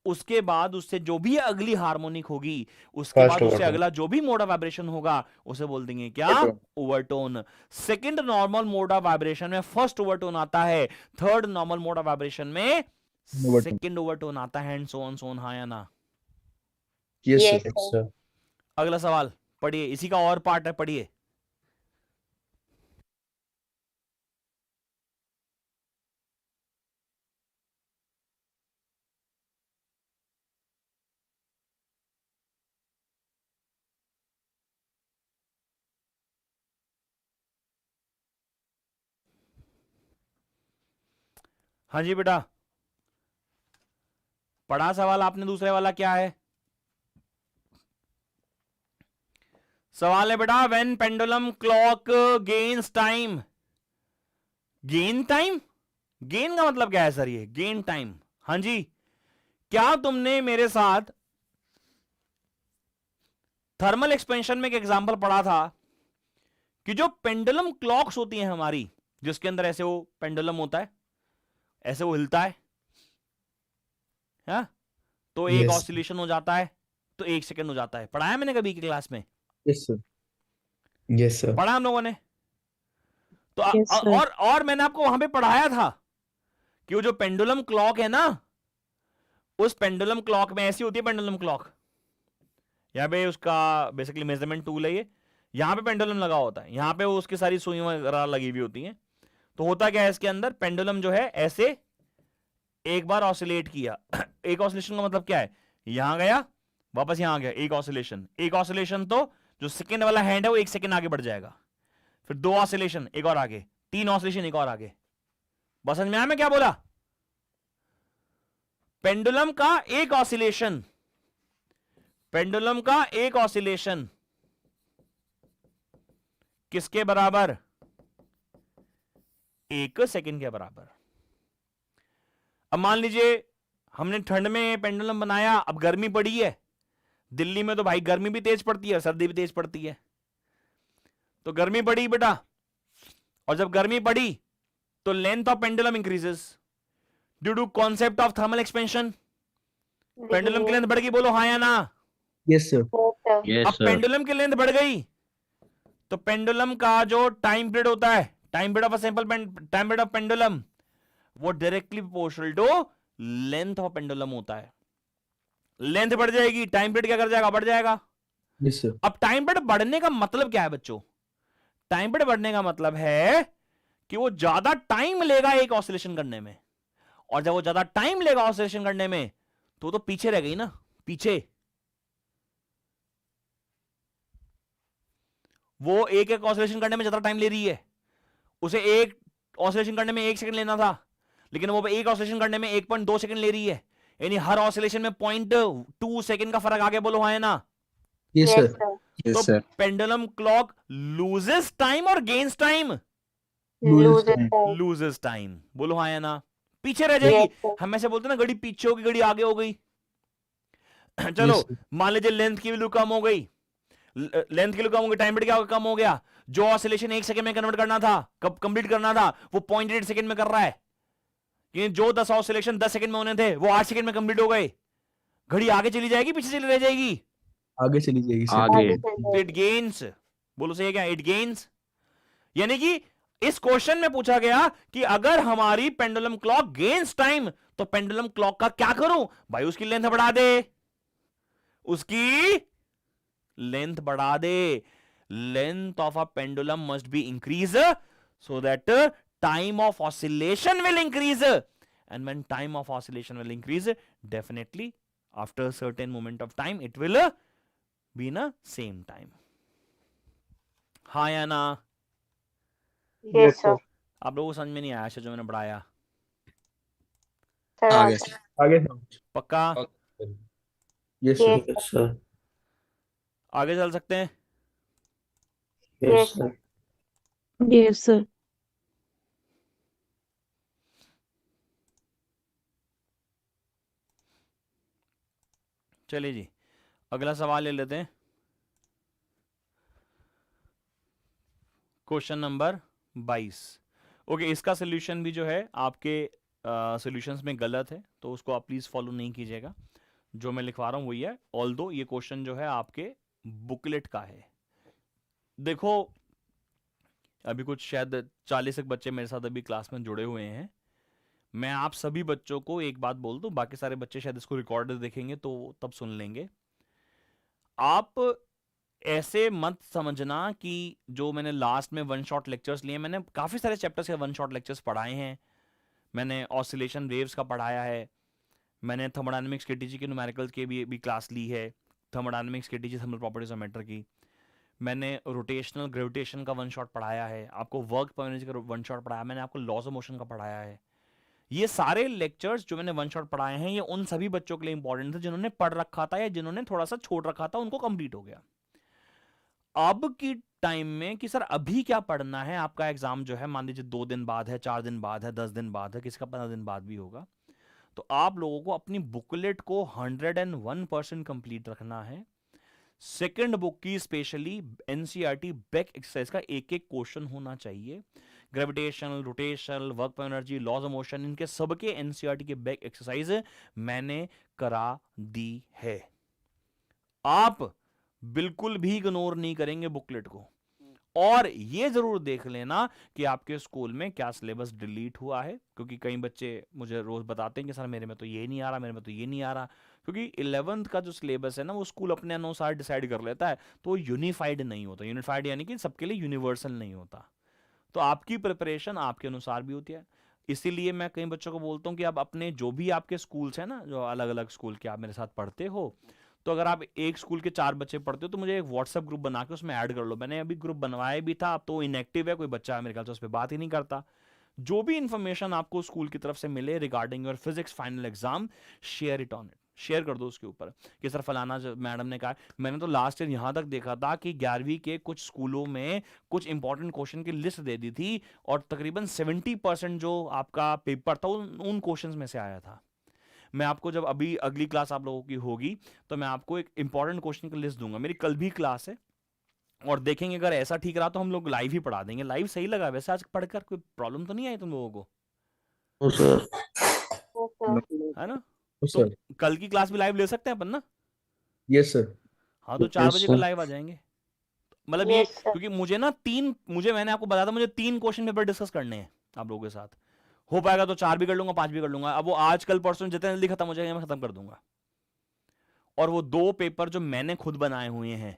Speaker 1: उसके बाद उससे जो भी अगली हार्मोनिक होगी, उसके
Speaker 7: First
Speaker 1: बाद उससे
Speaker 7: overtone.
Speaker 1: अगला जो भी मोड ऑफ वाइब्रेशन होगा उसे बोल देंगे क्या? Overtone. Second normal mode of vibration में फर्स्ट ओवरटोन आता है, third normal mode of vibration में सेकंड ओवरटोन आता है, and so on so on. हाँ या ना?
Speaker 3: Yes,
Speaker 2: Yes,
Speaker 3: sir.
Speaker 7: Yes,
Speaker 2: sir.
Speaker 7: sir.
Speaker 1: अगला सवाल पढ़िए, इसी का और पार्ट है, पढ़िए। हाँ जी बेटा, पढ़ा सवाल आपने? दूसरे वाला क्या है? सवाल है बेटा, when pendulum clock gains time. Gain time? Gain का मतलब क्या है सर? ये गेन टाइम। हाँ जी, क्या तुमने मेरे साथ थर्मल एक्सपेंशन में एक एग्जांपल पढ़ा था कि जो पेंडुलम क्लॉक्स होती हैं हमारी, जिसके अंदर ऐसे वो पेंडुलम होता है, ऐसे वो हिलता है, तो एक
Speaker 3: Yes.
Speaker 1: ऑसिलेशन हो जाता है, तो 1 सेकंड हो जाता है। पढ़ाया मैंने कभी की क्लास में?
Speaker 3: Yes, sir.
Speaker 7: Yes, sir.
Speaker 1: पढ़ा हम लोगों ने? तो
Speaker 5: Yes, sir.
Speaker 1: और मैंने आपको वहां पे पढ़ाया था कि वो जो पेंडुलम क्लॉक है ना, उस पेंडुलम क्लॉक में ऐसी होती है पेंडुलम क्लॉक। यहाँ पे उसका बेसिकली मेजरमेंट टूल है ये, यहाँ पे पेंडुलम लगा होता है, यहाँ पे वो उसकी सारी सुई वगैरह लगी हुई होती हैं। तो होता क्या है इसके अंदर, पेंडुलम जो है ऐसे एक बार ऑसिलेट किया। एक ऑसिलेशन का मतलब क्या है? यहां गया, वापस यहां आ गया, एक ऑसिलेशन। एक ऑसिलेशन तो जो सेकंड वाला हैंड है वो 1 सेकंड आगे बढ़ जाएगा, फिर 2 ऑसिलेशन, एक और आगे, 3 ऑसिलेशन, एक और आगे। बस समझ में आया मैं क्या बोला? पेंडुलम का एक ऑसिलेशन, पेंडुलम का एक ऑसिलेशन किसके बराबर? 1 सेकंड के बराबर। अब मान लीजिए हमने ठंड में पेंडुलम बनाया, अब गर्मी पड़ी है, दिल्ली में तो भाई गर्मी भी तेज पड़ती है, सर्दी भी तेज पड़ती है। तो गर्मी पड़ी बेटा, और जब गर्मी पड़ी तो length of pendulum increases due to concept of thermal expansion. Pendulum की लेंथ बढ़ गई, बोलो हाँ या ना?
Speaker 3: Yes, sir.
Speaker 2: Yes, sir.
Speaker 1: अब पेंडुलम की लेंथ बढ़ गई तो पेंडुलम का जो टाइम पीरियड होता है, time period of a simple time period of pendulum, वो directly proportional to length of pendulum होता है। लेंथ बढ़ जाएगी, टाइम पीरियड क्या कर जाएगा? बढ़ जाएगा।
Speaker 3: Yes, sir.
Speaker 1: अब टाइम पीरियड बढ़ने का मतलब क्या है बच्चों? टाइम पीरियड बढ़ने का मतलब है कि वो ज्यादा टाइम लेगा एक ऑसिलेशन करने में, और जब वो ज्यादा टाइम लेगा ऑसिलेशन करने में तो पीछे रह गई ना, पीछे। वो एक एक ऑसिलेशन करने में ज्यादा टाइम ले रही है, उसे एक ऑसिलेशन करने में 1 सेकंड लेना था, लेकिन वो एक ऑसिलेशन करने में 1.2 सेकंड ले रही है, यानी हर ऑसिलेशन में 0.2 सेकंड का फर्क आ गया, बोलो हाँ या ना?
Speaker 3: Yes,
Speaker 2: Yes,
Speaker 3: sir.
Speaker 2: sir.
Speaker 8: Yes,
Speaker 1: तो
Speaker 8: sir.
Speaker 1: Pendulum clock loses time और gains time?
Speaker 2: Loses
Speaker 3: time.
Speaker 2: time.
Speaker 1: Loses time, बोलो हाँ या ना? पीछे रह जाएगी।
Speaker 2: Yes, sir.
Speaker 1: हम ऐसे बोलते हैं ना, घड़ी पीछे होगी, घड़ी आगे हो गई। चलो
Speaker 3: Yes, sir.
Speaker 1: मान लीजिए लेंथ की वैल्यू कम हो गई, लेंथ की वैल्यू कम हो गई, टाइम पीरियड क्या कम हो गया, जो ऑसिलेशन 1 सेकंड में कन्वर्ट करना था, कब कंप्लीट करना था, वो 0.8 सेकंड में कर रहा है। कि जो 10 ऑसिलेशन 10 सेकंड में होने थे वो 8 सेकंड में कंप्लीट हो गए। घड़ी आगे चली जाएगी, पीछे चली रह जाएगी?
Speaker 3: आगे चली जाएगी sir.
Speaker 2: आगे चल जाएगी।
Speaker 1: इट गेन्स, बोलो सही है क्या? It gains. यानी कि इस क्वेश्चन में पूछा गया कि अगर हमारी पेंडुलम क्लॉक गेन्स टाइम तो पेंडुलम क्लॉक का क्या करूं? भाई उसकी लेंथ बढ़ा दे, उसकी लेंथ बढ़ा दे। Length of a pendulum must be increase so that time of oscillation will increase, and when time of oscillation will increase, definitely after a certain moment of time it will be in a same time. हाँ या ना?
Speaker 2: Yes, sir.
Speaker 1: आप लोगों को समझ में नहीं आया जो मैंने पढ़ाया?
Speaker 2: Sir,
Speaker 8: आगे
Speaker 2: आगे.
Speaker 3: आगे समझ.
Speaker 1: पक्का?
Speaker 3: Yes, sir.
Speaker 2: Yes,
Speaker 7: Yes, sir.
Speaker 1: आगे चल सकते हैं?
Speaker 7: Yes,
Speaker 2: Yes,
Speaker 7: sir.
Speaker 2: yes, sir.
Speaker 1: चलिए जी, अगला सवाल ले लेते हैं। Question number 22। ओके, इसका सोल्यूशन भी जो है आपके सॉल्यूशंस में गलत है, तो उसको आप प्लीज फॉलो नहीं कीजिएगा। जो मैं लिखवा रहा हूं वही है, ऑल्दो ये क्वेश्चन जो है आपके बुकलेट का है। देखो, अभी कुछ शायद 40 एक बच्चे मेरे साथ अभी क्लास में जुड़े हुए हैं। मैं आप सभी बच्चों को एक बात बोल दूं, बाकी सारे बच्चे शायद इसको रिकॉर्ड देखेंगे तो तब सुन लेंगे। आप ऐसे मत समझना कि जो मैंने लास्ट में वन शॉट लेक्चर्स लिए, मैंने काफी सारे चैप्टर्स के वन शॉट लेक्चर्स पढ़ाए हैं। मैंने ऑसिलेशन वेव्स का पढ़ाया है, मैंने थर्मोडायनेमिक्स केटीजी के न्यूमेरिकल्स के भी क्लास ली है, thermodynamics KTG thermal properties of matter की। मैंने रोटेशनल ग्रेविटेशन का वन शॉट पढ़ाया है, आपको वर्क पर एनर्जी का वन शॉट पढ़ाया, मैंने आपको लॉज ऑफ मोशन का पढ़ाया है। ये सारे लेक्चर्स जो मैंने वन शॉट पढ़ाए हैं, ये उन सभी बच्चों के लिए इंपॉर्टेंट थे जिन्होंने पढ़ रखा था या जिन्होंने थोड़ा सा छोड़ रखा था, उनको कंप्लीट हो गया। अब की टाइम में कि सर अभी क्या पढ़ना है, आपका एग्जाम जो है मान लीजिए 2 दिन बाद है, 4 दिन बाद है, 10 दिन बाद है, किसी का 15 दिन बाद भी होगा, तो आप लोगों को अपनी बुकलेट को 101% कंप्लीट रखना है। सेकंड बुक की स्पेशली एनसीईआरटी बैक एक्सरसाइज का एक एक क्वेश्चन होना चाहिए। ग्रेविटेशनल, रोटेशनल, वर्क पर एनर्जी, लॉज ऑफ मोशन, इनके सबके एनसीईआरटी के बैक एक्सरसाइज मैंने करा दी है। आप बिल्कुल भी इग्नोर नहीं करेंगे बुकलेट को। और ये जरूर देख लेना कि आपके स्कूल में क्या सिलेबस डिलीट हुआ है, क्योंकि कई बच्चे मुझे रोज बताते हैं कि सर मेरे में तो ये नहीं आ रहा, मेरे में तो ये नहीं आ रहा। क्योंकि 11th का जो सिलेबस है ना, वो स्कूल अपने अनुसार डिसाइड कर लेता है, तो यूनिफाइड नहीं होता। यूनिफाइड यानी कि सबके लिए यूनिवर्सल नहीं होता। तो आपकी प्रिपरेशन आपके अनुसार भी होती है। इसीलिए मैं कई बच्चों को बोलता हूँ कि आप अपने जो भी आपके स्कूल्स हैं ना, जो अलग अलग स्कूल के आप मेरे साथ पढ़ते हो, तो अगर आप एक स्कूल के 4 बच्चे पढ़ते हो तो मुझे एक व्हाट्सएप ग्रुप बना के उसमें ऐड कर लो। मैंने अभी ग्रुप बनवाया भी था, अब तो इनएक्टिव है, कोई बच्चा मेरे ख्याल से उस पर बात ही नहीं करता। जो भी इंफॉर्मेशन आपको स्कूल की तरफ से मिले regarding your physics final exam, share it on it, share कर दो उसके ऊपर कि सर फलाना मैडम ने कहा। मैंने तो लास्ट ईयर यहां तक देखा था कि 11वीं के कुछ स्कूलों में कुछ इंपॉर्टेंट क्वेश्चन की लिस्ट दे दी थी और तकरीबन 70% जो आपका पेपर था उन क्वेश्चंस में से आया था। मैं आपको जब अभी अगली क्लास आप लोगों की होगी तो मैं आपको एक इंपॉर्टेंट क्वेश्चन की लिस्ट दूंगा। मेरी कल भी क्लास है और देखेंगे अगर ऐसा ठीक रहा तो हम लोग लाइव ही पढ़ा देंगे। लाइव सही लगा वैसे आज पढ़कर? कोई प्रॉब्लम तो नहीं आई तुम लोगों को?
Speaker 7: No, sir.
Speaker 2: Yes, sir.
Speaker 1: है ना?
Speaker 3: Yes,
Speaker 1: तो
Speaker 3: sir.
Speaker 1: कल की क्लास भी लाइव ले सकते हैं अपन ना?
Speaker 3: Yes, sir.
Speaker 1: हाँ, तो 4
Speaker 7: Yes,
Speaker 1: बजे
Speaker 7: sir.
Speaker 1: कल लाइव आ जाएंगे। मतलब ये
Speaker 2: Yes, sir.
Speaker 1: क्योंकि मुझे ना मैंने आपको बताया था मुझे 3 क्वेश्चन पेपर डिस्कस करने हैं आप लोगों के साथ। हो पाएगा तो 4 भी कर लूंगा, 5 भी कर लूंगा। अब वो आज कल परसों जितने जल्दी खत्म हो जाएगा मैं खत्म कर दूंगा। और वो 2 पेपर जो मैंने खुद बनाए हुए हैं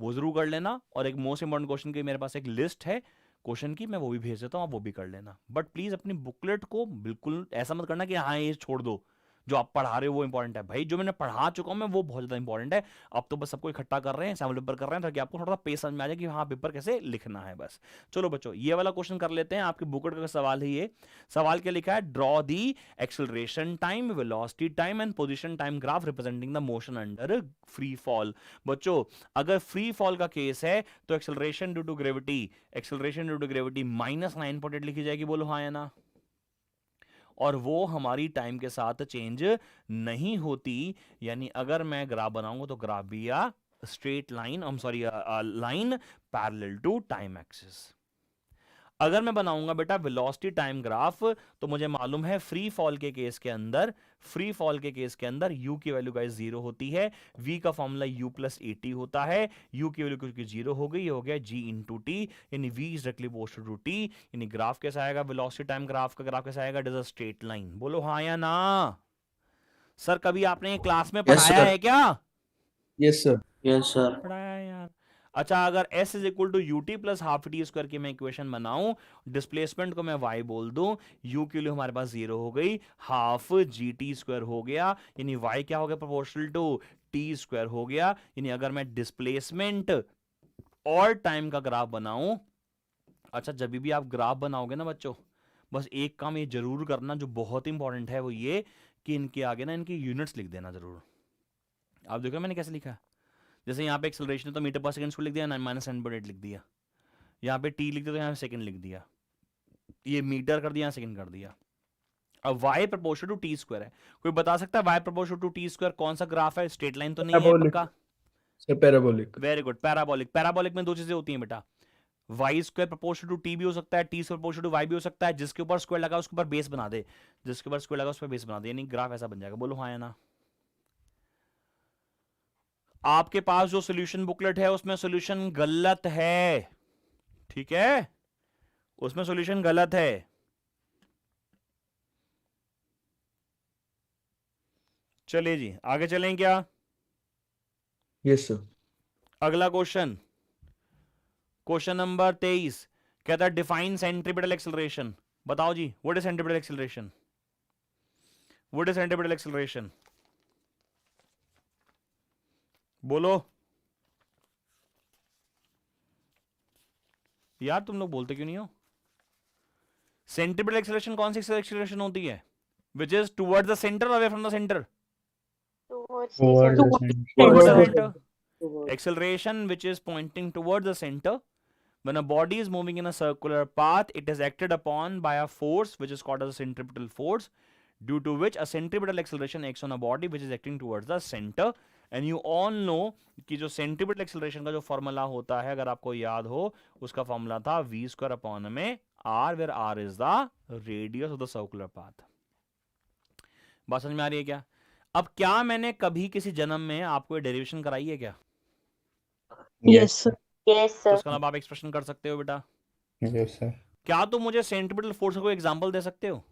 Speaker 1: वो जरूर कर लेना। और एक मोस्ट इंपॉर्टेंट क्वेश्चन की मेरे पास एक लिस्ट है क्वेश्चन की, मैं वो भी भेज देता हूँ, आप वो भी कर लेना। बट प्लीज अपनी बुकलेट को बिल्कुल ऐसा मत करना कि हाँ ये छोड़ दो, जो आप पढ़ा रहे हो वो इंपॉर्टेंट है। भाई जो मैंने पढ़ा चुका हूं मैं वो बहुत ज्यादा इंपॉर्टेंट है। अब तो बस सबको इकट्ठा कर रहे हैं, सैम्पल पेपर कर रहे हैं ताकि आपको थोड़ा पेज समझ में आ जाए कि हाँ पेपर कैसे लिखना है बस। चलो बच्चों ये वाला क्वेश्चन कर लेते हैं। आपकी बुकलेट का सवाल है ये। सवाल क्या लिखा है? Draw the acceleration time, velocity time and position time graph representing the motion under free fall. बच्चों अगर फ्री फॉल का केस है तो एक्सेलरेशन ड्यू टू ग्रेविटी -9.8 लिखी जाएगी। बोलो हाँ या ना? और वो हमारी टाइम के साथ चेंज नहीं होती। यानी अगर मैं ग्राफ बनाऊंगा तो ग्राफ भी या straight line, line parallel to time axis. अगर मैं बनाऊंगा बेटा वेलोसिटी टाइम ग्राफ तो मुझे मालूम है फ्री फॉल के केस के अंदर u की वैल्यू गाइस 0 होती है। v का फॉर्मूला u + at होता है। u की वैल्यू क्योंकि 0 हो गई, ये हो गया g × t, यानी v is directly proportional to t। यानी ग्राफ कैसा आएगा? वेलोसिटी टाइम ग्राफ का ग्राफ कैसा आएगा? It is a straight line. बोलो हाँ या ना? सर कभी आपने क्लास में पढ़ाया है क्या?
Speaker 3: Yes, sir.
Speaker 7: Yes, sir.
Speaker 1: पढ़ाया है यार। अच्छा अगर s = ut + ½ t² की मैं इक्वेशन बनाऊं, डिस्प्लेसमेंट को मैं y बोल दूं, u के लिए हमारे पास 0 हो गई, हाफ gt² हो गया, यानी y क्या हो गया? प्रोपोर्शनल टू t² हो गया। यानी अगर मैं डिस्प्लेसमेंट और टाइम का ग्राफ बनाऊं, अच्छा जब भी आप ग्राफ बनाओगे ना बच्चों, बस एक काम ये जरूर करना जो बहुत इंपॉर्टेंट है, वो ये कि इनके आगे ना इनकी यूनिट्स लिख देना जरूर। आप देखो मैंने कैसे लिखा है, जैसे यहाँ पे एक्सेलरेशन है तो मीटर पर सेकंड स्क्वायर लिख दिया, -10/8 लिख दिया, यहाँ पे t लिख दिया तो यहाँ पे सेकंड लिख दिया, ये मीटर कर दिया, सेकंड कर दिया। अब y proportional to T square है, कोई बता सकता है y proportional to T square कौन सा ग्राफ है? स्ट्रेट लाइन तो नहीं है
Speaker 3: Parabolic.
Speaker 1: पक्का?
Speaker 3: Sir parabolic.
Speaker 1: Very good, parabolic. Parabolic में दो चीजें होती हैं बेटा, y square proportional to T भी हो सकता है, T square proportional to y भी हो सकता है, जिसके ऊपर स्क्वायर लगा उसके ऊपर बेस बना दे, जिसके ऊपर स्क्वायर लगा उस पर बेस बना दे, यानी ग्राफ ऐसा बन जाएगा। बोलो हाँ या ना? आपके पास जो सॉल्यूशन बुकलेट है उसमें सॉल्यूशन गलत है, ठीक है, उसमें सॉल्यूशन गलत है। चलिए जी आगे चलें क्या?
Speaker 3: Yes sir.
Speaker 1: अगला क्वेश्चन, क्वेश्चन नंबर 23 कहता है डिफाइन सेंट्रीपिटल एक्सेलरेशन। बताओ जी, what is centripetal acceleration? What is centripetal acceleration? बोलो यार, तुम लोग बोलते क्यों नहीं हो? सेंट्रीपिटल एक्सेलरेशन कौन सी एक्सेलरेशन होती है? Which is towards the centre, away from the centre?
Speaker 2: Towards
Speaker 7: Towards
Speaker 2: the
Speaker 7: the
Speaker 2: center.
Speaker 7: center.
Speaker 1: Towards the
Speaker 3: Towards the
Speaker 1: center. Acceleration which is pointing towards the center. When a body is moving in a circular path, it is acted upon by a force which is called as a centripetal force, due to which a centripetal acceleration acts on a body which is acting towards the center. And you all know कि जो centripetal acceleration का जो formula होता है, अगर आपको याद हो, उसका फॉर्मूला था v²/r, where r is the radius of the circular path. बात समझ में आ रही है क्या? अब क्या मैंने कभी किसी जन्म में आपको ये डेरिवेशन कराई है क्या?
Speaker 2: Yes, sir. Yes,
Speaker 1: तो
Speaker 2: sir.
Speaker 1: उसका मतलब आप एक्सप्रेशन कर सकते हो बेटा।
Speaker 7: Yes, sir.
Speaker 1: क्या तुम मुझे सेंट्रीपिटल फोर्स का कोई एग्जांपल दे सकते हो?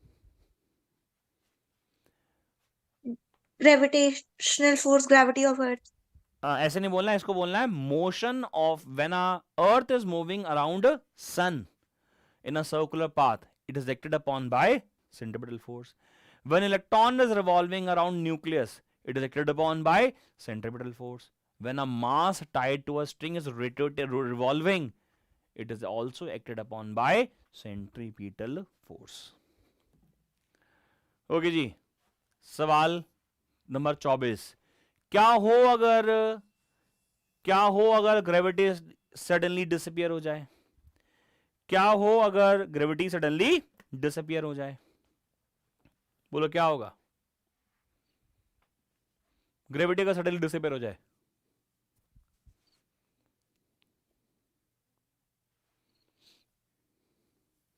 Speaker 9: Gravitational force, gravity of Earth.
Speaker 1: ऐसे नहीं बोलना है, इसको बोलना है motion of when a earth is moving around sun in a circular path, it is acted upon by centripetal force. When electron is revolving around nucleus, it is acted upon by centripetal force. When a mass tied to a string is revolving, it is also acted upon by centripetal force. Okay जी, सवाल नंबर 24, क्या हो अगर gravity suddenly disappear हो जाए? क्या हो अगर ग्रेविटी सडनली डिसअपियर हो जाए? बोलो क्या होगा? ग्रेविटी का सडनली डिसअपियर हो जाए,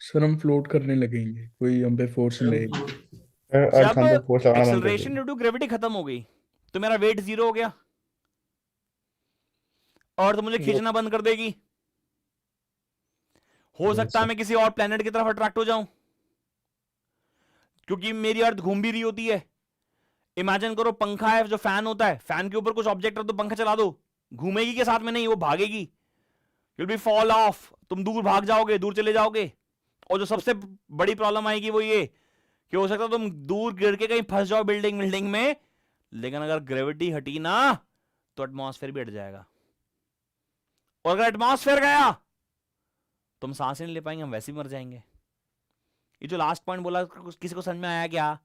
Speaker 3: सर हम फ्लोट करने लगेंगे, कोई हम पे फोर्स नहीं लगेगी।
Speaker 7: Sir, अर्थ
Speaker 1: जब
Speaker 7: हम पे फोर्स लगाना बंद कर
Speaker 1: एक्सेलरेशन ड्यू टू ग्रेविटी खत्म हो गई तो मेरा वेट 0 हो गया और तो मुझे खींचना बंद कर देगी। हो सकता है मैं किसी और प्लेनेट की तरफ अट्रैक्ट हो जाऊं, क्योंकि मेरी अर्थ घूम भी रही होती है। इमेजिन करो पंखा है, जो फैन होता है, फैन के ऊपर कुछ ऑब्जेक्ट है तो पंखा चला दो, घूमेगी के साथ में नहीं, वो भागेगी, you will be fall off, तुम दूर भाग जाओगे, दूर चले जाओगे। और जो सबसे बड़ी प्रॉब्लम आएगी वो ये कि हो सकता है तुम दूर गिर के कहीं फंस जाओ बिल्डिंग में, लेकिन अगर ग्रेविटी हटी ना तो एटमॉस्फेयर भी हट जाएगा, और अगर एटमॉस्फेयर गया तुम सांस नहीं ले पाएंगे, हम वैसे ही मर जाएंगे। ये जो लास्ट पॉइंट बोला किसी को समझ में आया क्या?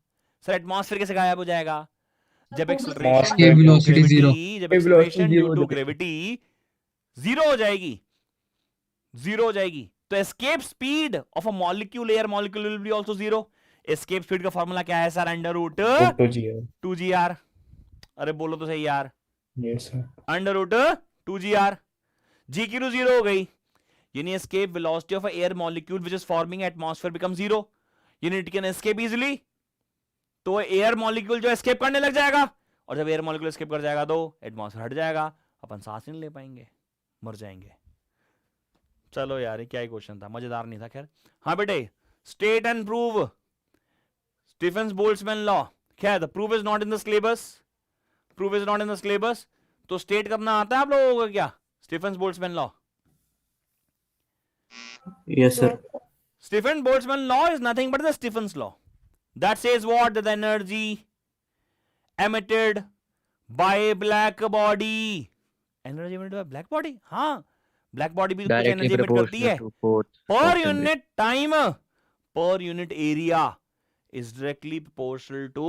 Speaker 1: सर एटमॉस्फेयर कैसे गायब हो जाएगा? जब acceleration due to gravity zero हो जाएगी, तो escape speed of a molecule, air molecule will be also zero. Escape speed का फॉर्मूला क्या है सर? √2gr। अरे बोलो तो सही यार।
Speaker 7: Yes, sir.
Speaker 1: √2gr। g की 0 हो गई, यानी escape velocity of air molecule which is forming atmosphere become 0, यानी इट कैन एस्केप इजीली। तो एयर मॉलिक्यूल जो एस्केप करने लग जाएगा, और जब एयर मॉलिक्यूल एस्केप कर जाएगा तो एटमॉस्फेयर हट जाएगा, अपन सांस नहीं ले पाएंगे, मर जाएंगे। चलो यार ये क्या ही क्वेश्चन था, मजेदार नहीं था। खैर हाँ बेटे, state and prove Stephen's Boltzmann law. खैर the proof is not in the syllabus, तो स्टेट करना आता है आप लोगों को क्या Stephen's Boltzmann law?
Speaker 8: Yes, sir.
Speaker 1: Stephen Boltzmann law is nothing but the Stephen's law. That says what? That the energy emitted by a black body. Energy emitted by black body? हाँ, black body भी कुछ
Speaker 4: Directly
Speaker 1: energy emit करती है।
Speaker 4: proportional to force
Speaker 1: Per
Speaker 4: of
Speaker 1: unit time, per unit area is directly proportional to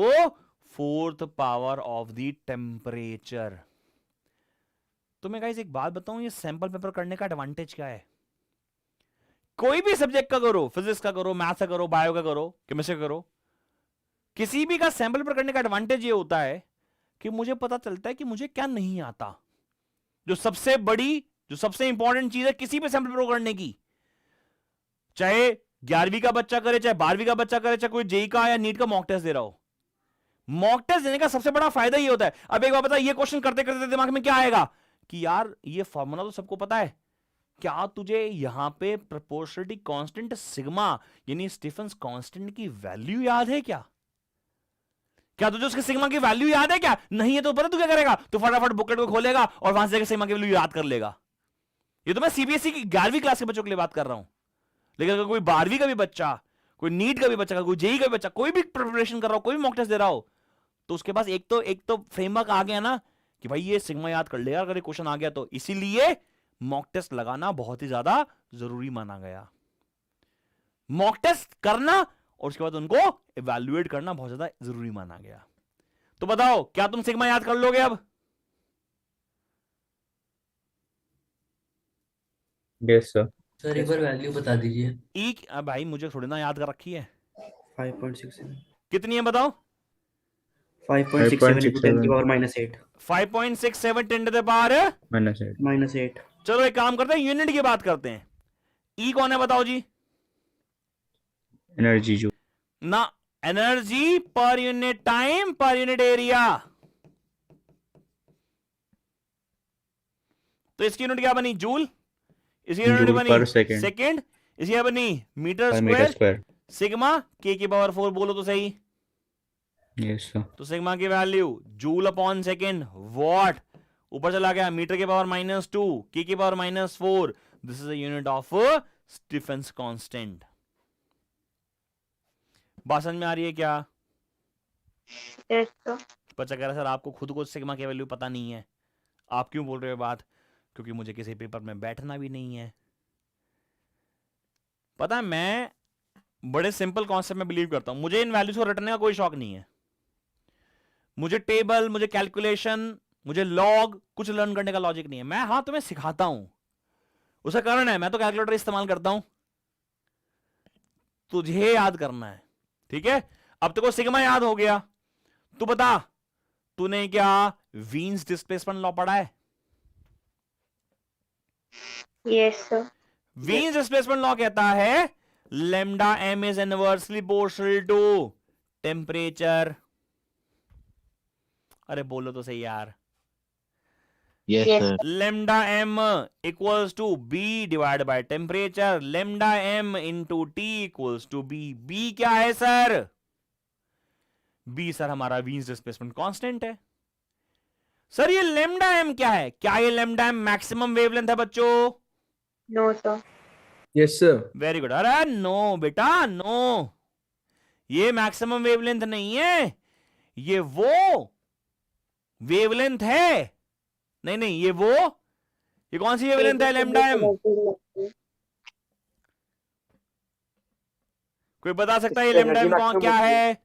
Speaker 1: 4th power of the temperature. तो मैं guys एक बात बताऊं, ये सैंपल पेपर करने का एडवांटेज क्या है? कोई भी सब्जेक्ट का करो, फिजिक्स का करो, मैथ्स का करो, बायो का करो, केमिस्ट्री का करो, किसी भी का सैंपल पेपर करने का एडवांटेज ये होता है कि मुझे पता चलता है कि मुझे क्या नहीं आता। जो सबसे बड़ी, जो सबसे इंपॉर्टेंट चीज है किसी भी सैंपल पेपर करने की, चाहे 11वीं का बच्चा करे, चाहे 12वीं का बच्चा करे, चाहे कोई जेई का या नीट का मॉक टेस्ट दे रहा हो, मॉक टेस्ट देने का सबसे बड़ा फायदा ये होता है। अब एक बार बता, ये क्वेश्चन करते करते दिमाग में क्या आएगा कि यार ये फॉर्मूला तो सबको पता है, क्या तुझे यहां पे प्रोपोर्शनलिटी कांस्टेंट सिग्मा यानी स्टीफन्स कांस्टेंट की वैल्यू याद है क्या? क्या तुझे उसके सिग्मा की वैल्यू याद है क्या? नहीं है तो पता तू क्या करेगा? तू फटाफट बुकलेट को खोलेगा और वहां से सिग्मा की वैल्यू याद कर लेगा। ये तो मैं सीबीएसई की 11वीं क्लास के बच्चों के लिए बात कर रहा हूं, लेकिन अगर कोई 12वीं का भी बच्चा, कोई नीट का भी बच्चा, कोई जेई का भी बच्चा, कोई भी प्रिपरेशन कर रहा हो, कोई भी मॉक टेस्ट दे रहा हो, तो उसके पास एक तो फ्रेमवर्क आ गया ना कि भाई ये सिग्मा याद कर लेगा अगर ये क्वेश्चन आ गया तो। इसीलिए मॉक टेस्ट लगाना बहुत ही ज्यादा जरूरी माना गया। मॉक टेस्ट करना और उसके बाद उनको इवैल्यूएट करना बहुत ज्यादा जरूरी माना गया। तो बताओ, क्या तुम सिग्मा याद कर लोगे अब?
Speaker 7: Yes sir.
Speaker 10: सर एक बार वैल्यू बता दीजिए।
Speaker 1: ई भाई मुझे थोड़ी ना याद कर रखी है।
Speaker 10: 5.67
Speaker 1: कितनी है बताओ?
Speaker 10: 5.67 into 10 की पावर -8
Speaker 1: 5.67 10 to the power
Speaker 10: -8
Speaker 1: चलो एक काम करते हैं, यूनिट की बात करते हैं। ई कौन है बताओ जी?
Speaker 7: एनर्जी जो
Speaker 1: ना, energy per unit time per unit area. तो इसकी यूनिट क्या बनी? जूल। इसकी यूनिट
Speaker 7: जूल
Speaker 1: बनी
Speaker 7: पर सेकंड।
Speaker 1: सेकंड। इसकी क्या बनी? Metre
Speaker 7: metre
Speaker 1: square.
Speaker 7: Square.
Speaker 1: Sigma के की पावर 4 बोलो तो सही।
Speaker 7: Yes sir.
Speaker 1: तो सिग्मा की value joule upon second watt, ऊपर चला गया मीटर के पावर -2 के की power -4। This is a unit of Stefan's constant. बात समझ में आ रही है क्या?
Speaker 2: Yes, sir.
Speaker 1: बच्चा कह रहा सर आपको खुद को सिग्मा की वैल्यू पता नहीं है। आप क्यों बोल रहे हो बात? क्योंकि मुझे किसी पेपर में बैठना भी नहीं है। पता है, मैं बड़े सिंपल कॉन्सेप्ट में बिलीव करता हूं। मुझे इन वैल्यूज को रटने का कोई शौक नहीं है। मुझे टेबल, मुझे कैलकुलेशन, मुझे लॉग कुछ लर्न करने का लॉजिक नहीं है। मैं हाँ तुम्हें सिखाता हूं, उसका कारण है मैं तो कैलकुलेटर इस्तेमाल करता हूं। तुझे याद करना है, ठीक है? अब तेरे को सिग्मा याद हो गया, तू बता तूने क्या वीन्स डिस्प्लेसमेंट लॉ पढ़ा है?
Speaker 2: Yes, sir.
Speaker 1: Wien's displacement law कहता है lambda M is inversely proportional to temperature. अरे बोलो तो सही यार।
Speaker 2: Yes, sir.
Speaker 1: Lambda M equals to B divide by temperature. Lambda M into T equals to B. B क्या है सर? बी सर हमारा वीन्स डिस्प्लेसमेंट कांस्टेंट है। Sir ये लेम्डा एम क्या है? क्या ये लेम्डा एम मैक्सिमम वेवलेंथ है बच्चों?
Speaker 2: No, sir.
Speaker 3: Yes, sir.
Speaker 1: Very good. अरे नो बेटा नो, ये मैक्सिमम वेवलेंथ नहीं है, ये वो वेवलेंथ है। नहीं नहीं, ये कौन सी वेवलेंथ है लेम्डा एम? कोई बता सकता है ये लेम्डा एम कौन क्या है?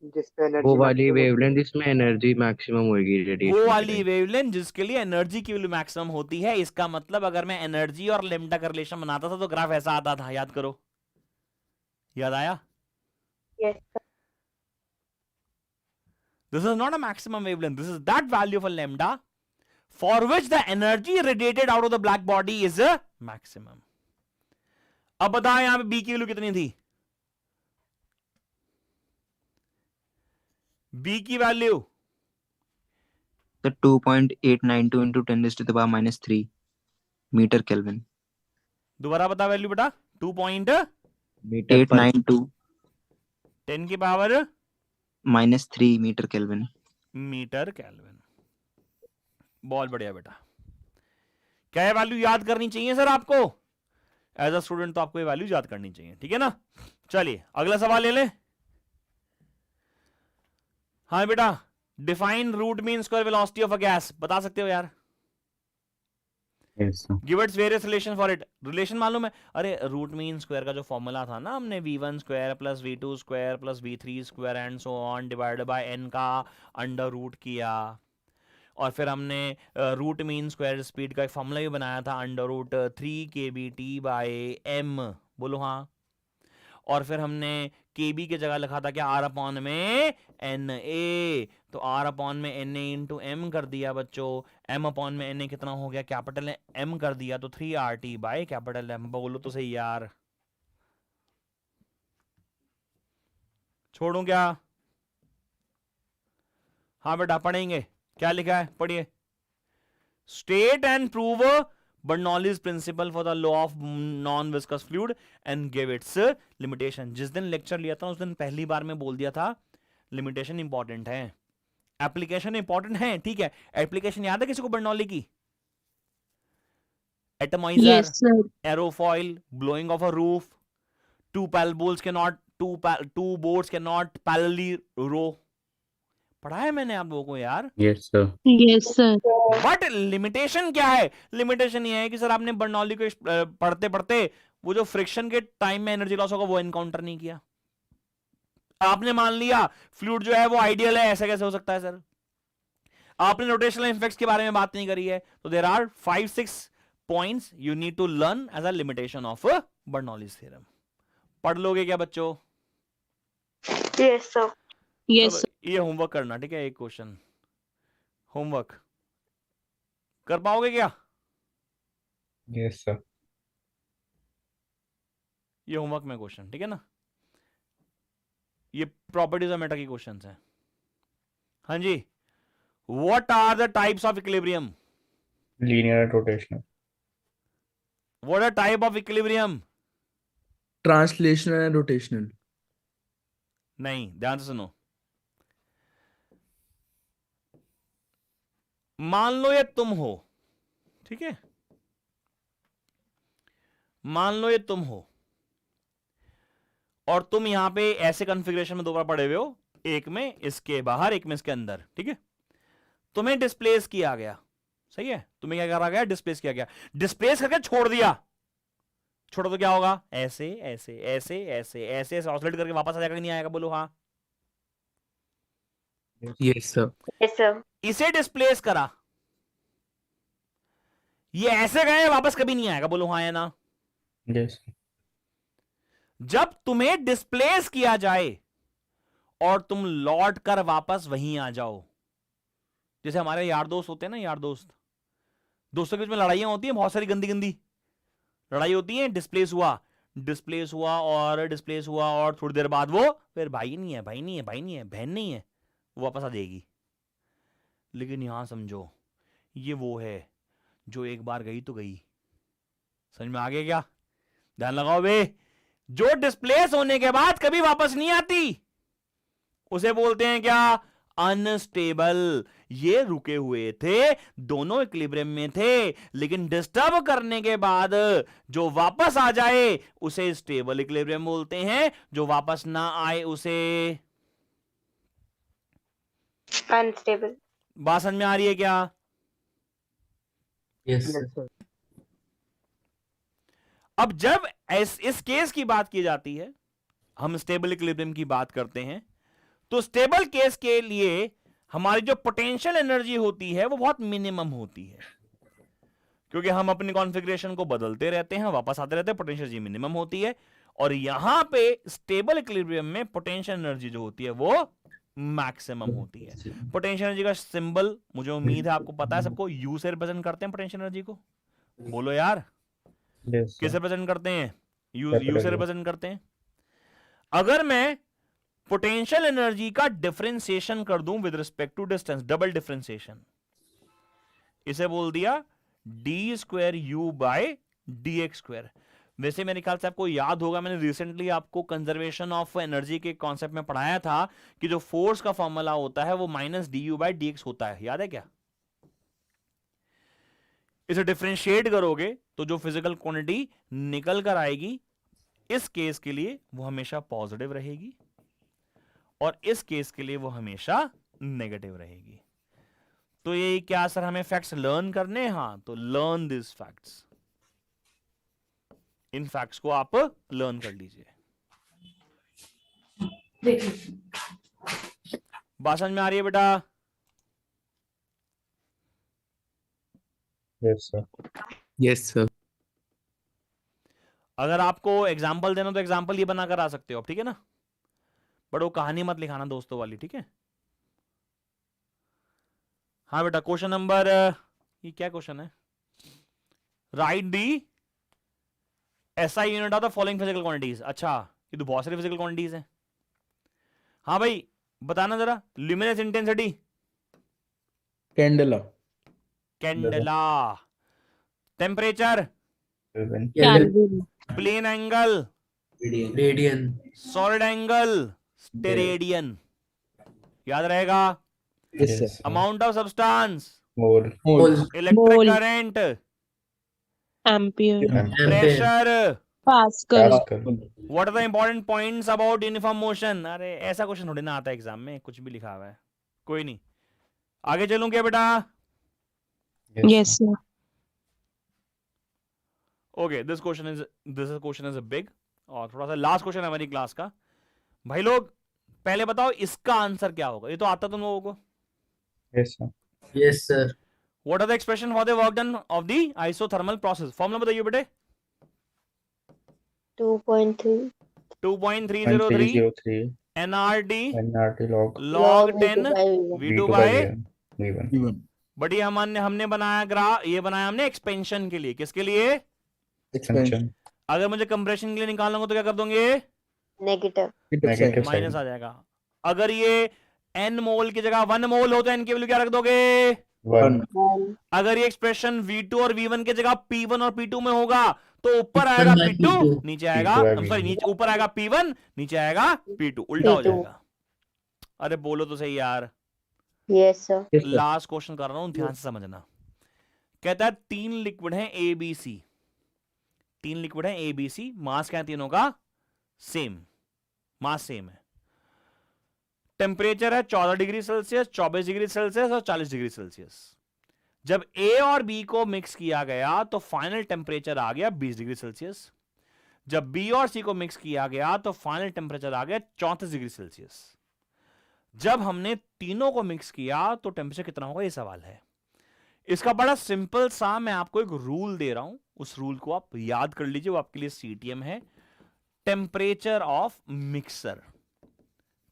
Speaker 4: वो वाली वेवलेंथ जिसमें एनर्जी मैक्सिमम होगी
Speaker 1: वो
Speaker 4: रेडिएशन
Speaker 1: वाली वेवलेंथ जिसके लिए एनर्जी की वैल्यू मैक्सिमम होती है। इसका मतलब अगर मैं एनर्जी और लेम्डा का रिलेशन बनाता था तो ग्राफ ऐसा आता था। याद करो, याद आया?
Speaker 2: Yes, sir.
Speaker 1: This is not a maximum wavelength. This is that value of a lambda for which the energy radiated out of the black body is a maximum. अब बताओ यहां पे B की वैल्यू कितनी थी? B की value
Speaker 8: The 2.892 into 10 raised to the power -3 meter Kelvin.
Speaker 1: दोबारा बता वैल्यू बेटा।
Speaker 8: 892
Speaker 1: 2.10 की power
Speaker 8: -3 meter Kelvin.
Speaker 1: Metre kelvin. बहुत बढ़िया बेटा। क्या ये वैल्यू याद करनी चाहिए सर आपको? एज अ स्टूडेंट तो आपको ये वैल्यू याद करनी चाहिए, ठीक है ना? चलिए अगला सवाल ले ले। हाँ बेटा, define root mean square velocity of a gas. बता सकते हो यार?
Speaker 7: Yes, sir.
Speaker 1: Give its various relation for it. Relation मालूम है? अरे रूट मीन स्क्वायर का जो फॉर्मूला था ना, हमने v1 square plus v2 square plus v3 square and so on divided by n का अंडर रूट किया, और फिर हमने रूट मीन स्क्वायर स्पीड का एक फॉर्मूला भी बनाया था, under root 3 kbt by m। बोलो हाँ। और फिर हमने kb की जगह लिखा था क्या, r अपॉन में na, तो r अपॉन में na इंटू m कर दिया बच्चों, m अपॉन में na कितना हो गया, कैपिटल m कर दिया, तो 3RT बाय कैपिटल M। बोलो तो सही यार, छोड़ूं क्या? हाँ बेटा पढ़ेंगे, क्या लिखा है पढ़िए। State and prove Bernoulli's principle for the law of non viscous fluid and give its limitation. जिस दिन लेक्चर लिया था उस दिन पहली बार में बोल दिया था लिमिटेशन इंपॉर्टेंट है, एप्लीकेशन इंपॉर्टेंट है, ठीक है। एप्लीकेशन याद है किसी को बर्नौली की? Atomiser, aerofoil, blowing of a roof, two boats cannot parallelly row। पढ़ा है मैंने आप लोगों को यार।
Speaker 7: Yes, sir.
Speaker 5: Yes, sir.
Speaker 1: But limitation क्या है? लिमिटेशन ये है कि सर आपने बर्नौली को पढ़ते पढ़ते वो जो फ्रिक्शन के टाइम में एनर्जी लॉस होगा वो एनकाउंटर नहीं किया। आपने मान लिया फ्लूइड जो है वो आइडियल है, ऐसा कैसे हो सकता है सर? आपने रोटेशनल इफेक्ट्स के बारे में बात नहीं करी है। तो there are 5-6 points you need to learn as a limitation of Bernoulli's theorem. पढ़ लोगे क्या बच्चों?
Speaker 2: Yes, sir.
Speaker 5: Yes,
Speaker 1: चलो, ये होमवर्क करना, ठीक है। एक क्वेश्चन होमवर्क कर पाओगे क्या?
Speaker 7: Yes, sir.
Speaker 1: ये होमवर्क में क्वेश्चन, ठीक है ना। ये प्रॉपर्टीज ऑफ मैटर की क्वेश्चंस हैं। हाँ जी, what are the types of equilibrium?
Speaker 7: Linear and rotational.
Speaker 1: What are type of equilibrium?
Speaker 3: Translational and rotational.
Speaker 1: नहीं, ध्यान से सुनो। मान लो ये तुम हो, ठीक है, मान लो ये तुम हो और तुम यहां पे ऐसे कॉन्फ़िगरेशन में दो बार पड़े हुए हो, एक में इसके बाहर एक में इसके अंदर, ठीक है। तुम्हें डिस्प्लेस किया गया, सही है, तुम्हें क्या करा गया? डिस्प्लेस किया गया। डिस्प्लेस करके छोड़ दिया, छोड़ो तो क्या होगा? ऐसे ऐसे ऐसे ऐसे ऐसे ऐसे ऑसिलेट करके वापस आ जाएगा कि नहीं आएगा? बोलो हाँ।
Speaker 3: Yes, sir.
Speaker 2: Yes, sir.
Speaker 1: इसे डिस्प्लेस करा, ये ऐसे गए वापस कभी नहीं आएगा। बोलो हाँ या ना।
Speaker 7: Yes.
Speaker 1: जब तुम्हें डिस्प्लेस किया जाए और तुम लौट कर वापस वहीं आ जाओ, जैसे हमारे यार दोस्त होते हैं ना, यार दोस्त, दोस्तों के बीच में लड़ाइयां होती हैं, बहुत सारी गंदी गंदी लड़ाई होती है। डिस्प्लेस हुआ, डिस्प्लेस हुआ और डिस्प्लेस हुआ और थोड़ी देर बाद वो फिर भाई नहीं है, भाई नहीं है, भाई नहीं है, बहन नहीं है, वो वापस आ जाएगी। लेकिन यहां समझो, ये वो है जो एक बार गई तो गई। समझ में आ गया क्या? ध्यान लगाओ बे, जो डिस्प्लेस होने के बाद कभी वापस नहीं आती उसे बोलते हैं क्या? अनस्टेबल। ये रुके हुए थे, दोनों इक्विलिब्रियम में थे, लेकिन डिस्टर्ब करने के बाद जो वापस आ जाए उसे स्टेबल इक्विलिब्रियम बोलते हैं, जो वापस ना आए उसे
Speaker 2: Unstable.
Speaker 1: बात समझ में आ रही है क्या?
Speaker 10: Yes, sir.
Speaker 1: अब जब इस केस की बात की जाती है, हम स्टेबल इक्विलिब्रियम की बात करते हैं, तो स्टेबल केस के लिए हमारी जो पोटेंशियल एनर्जी होती है वो बहुत मिनिमम होती है, क्योंकि हम अपनी कॉन्फ़िगरेशन को बदलते रहते हैं, वापस आते रहते हैं, पोटेंशियल एनर्जी मिनिमम होती है। और यहां पे स्टेबल इक्विलिब्रियम में पोटेंशियल एनर्जी जो होती है वो मैक्सिमम होती है। पोटेंशियल एनर्जी का सिंबल मुझे उम्मीद है आपको पता है सबको, यू से रिप्रेजेंट करते हैं पोटेंशियल एनर्जी को। बोलो यार,
Speaker 7: Yes, sir.
Speaker 1: किसे रिप्रेजेंट करते हैं? यू
Speaker 7: Capital
Speaker 1: से
Speaker 7: U.
Speaker 1: रिप्रेजेंट करते हैं। अगर मैं पोटेंशियल एनर्जी का डिफरेंशिएशन कर दूं with respect to distance, double differentiation, इसे बोल दिया d2u बाय dx²। वैसे मेरे ख्याल से आपको याद होगा, मैंने रिसेंटली आपको कंजर्वेशन ऑफ एनर्जी के कॉन्सेप्ट में पढ़ाया था कि जो फोर्स का फॉर्मूला होता है वो -du/dx होता है, याद है क्या? इसे डिफरेंशिएट करोगे तो जो फिजिकल क्वांटिटी निकल कर आएगी इस केस के लिए वो हमेशा पॉजिटिव रहेगी और इस केस के लिए वो हमेशा नेगेटिव रहेगी। तो ये क्या सर हमें फैक्ट्स लर्न करने हैं? हाँ, तो learn this facts, in facts को आप लर्न कर लीजिए। बात समझ में आ रही है बेटा?
Speaker 7: Yes, sir.
Speaker 3: Yes, sir.
Speaker 1: अगर आपको एग्जाम्पल देना तो एग्जाम्पल ये बनाकर आ सकते हो आप, ठीक है ना? बट वो कहानी मत लिखाना दोस्तों वाली, ठीक है? हाँ बेटा, क्वेश्चन नंबर, ये क्या क्वेश्चन है? Right the SI unit of the following physical quantities. अच्छा, ये तो बहुत सारी फिजिकल क्वांटिटीज हैं। हाँ भाई, बताना जरा। Luminous intensity,
Speaker 3: Candela.
Speaker 1: Candela. Temperature,
Speaker 7: Kelvin.
Speaker 1: Plane angle,
Speaker 10: radian.
Speaker 1: Solid angle, steradian. याद रहेगा?
Speaker 3: Yes, sir.
Speaker 7: Yes.
Speaker 1: Amount of substance,
Speaker 7: Mole.
Speaker 3: Mole.
Speaker 1: Electric current,
Speaker 6: Ampere.
Speaker 10: Ampere.
Speaker 1: Pressure.
Speaker 6: Pascal.
Speaker 7: Pascal.
Speaker 1: What are the important points about uniform motion? अरे ऐसा question थोड़ी ना आता है exam में, कुछ भी लिखा हुआ है। कोई नहीं, आगे चलूं क्या बेटा?
Speaker 6: Yes, sir.
Speaker 1: Okay, this question is a big, और थोड़ा सा लास्ट क्वेश्चन है हमारी क्लास का। भाई लोग पहले बताओ इसका आंसर क्या होगा? ये तो आता तुम लोगों को।
Speaker 7: Yes, sir.
Speaker 10: Yes sir.
Speaker 1: What are the expression for the work done of the isothermal process? Formula बताइए बेटे।
Speaker 2: 2.3
Speaker 1: 2.303
Speaker 7: 303
Speaker 1: nRT
Speaker 7: NRT log
Speaker 1: log 10
Speaker 2: V2
Speaker 1: V2 by
Speaker 7: V1.
Speaker 3: V1.
Speaker 1: But ये हमने बनाया ग्राफ, ये बनाया हमने एक्सपेंशन के लिए। किसके लिए?
Speaker 7: Expansion.
Speaker 1: अगर मुझे कंप्रेशन के लिए निकालना हो तो क्या कर दोगे?
Speaker 2: Negative
Speaker 7: Negative side.
Speaker 1: माइनस आ जाएगा। अगर ये n मोल की जगह 1 मोल हो तो n की वैल्यू क्या रख दोगे?
Speaker 7: 1.
Speaker 2: 1
Speaker 1: अगर ये एक्सप्रेशन V2 और V1 की जगह P1 और P2 में होगा तो ऊपर आएगा P2, नीचे आएगा,
Speaker 7: P2 है
Speaker 1: सॉरी
Speaker 7: V2.
Speaker 1: नीचे ऊपर आएगा P1, नीचे आएगा P2, उल्टा हो
Speaker 2: P2.
Speaker 1: जाएगा। अरे बोलो तो सही यार।
Speaker 2: Yes sir
Speaker 3: Yes, sir.
Speaker 1: Last question कर रहा हूं, ध्यान से समझना। कहता है 3 लिक्विड हैं ABC, 3 लिक्विड हैं ABC, मास क्या है तीनों का? सेम, मास सेम है। टेम्परेचर है 14 डिग्री सेल्सियस, 24 डिग्री सेल्सियस और 40 डिग्री सेल्सियस। जब A और B को मिक्स किया गया तो फाइनल टेम्परेचर आ गया 20 डिग्री सेल्सियस। जब B और C को मिक्स किया गया तो फाइनल टेम्परेचर आ गया 34 डिग्री सेल्सियस। जब हमने तीनों को मिक्स किया तो टेम्परेचर कितना होगा, ये सवाल है। इसका बड़ा सिंपल सा मैं आपको एक रूल दे रहा हूं, उस रूल को आप याद कर लीजिए, वो आपके लिए CTM है। Temperature of mixer,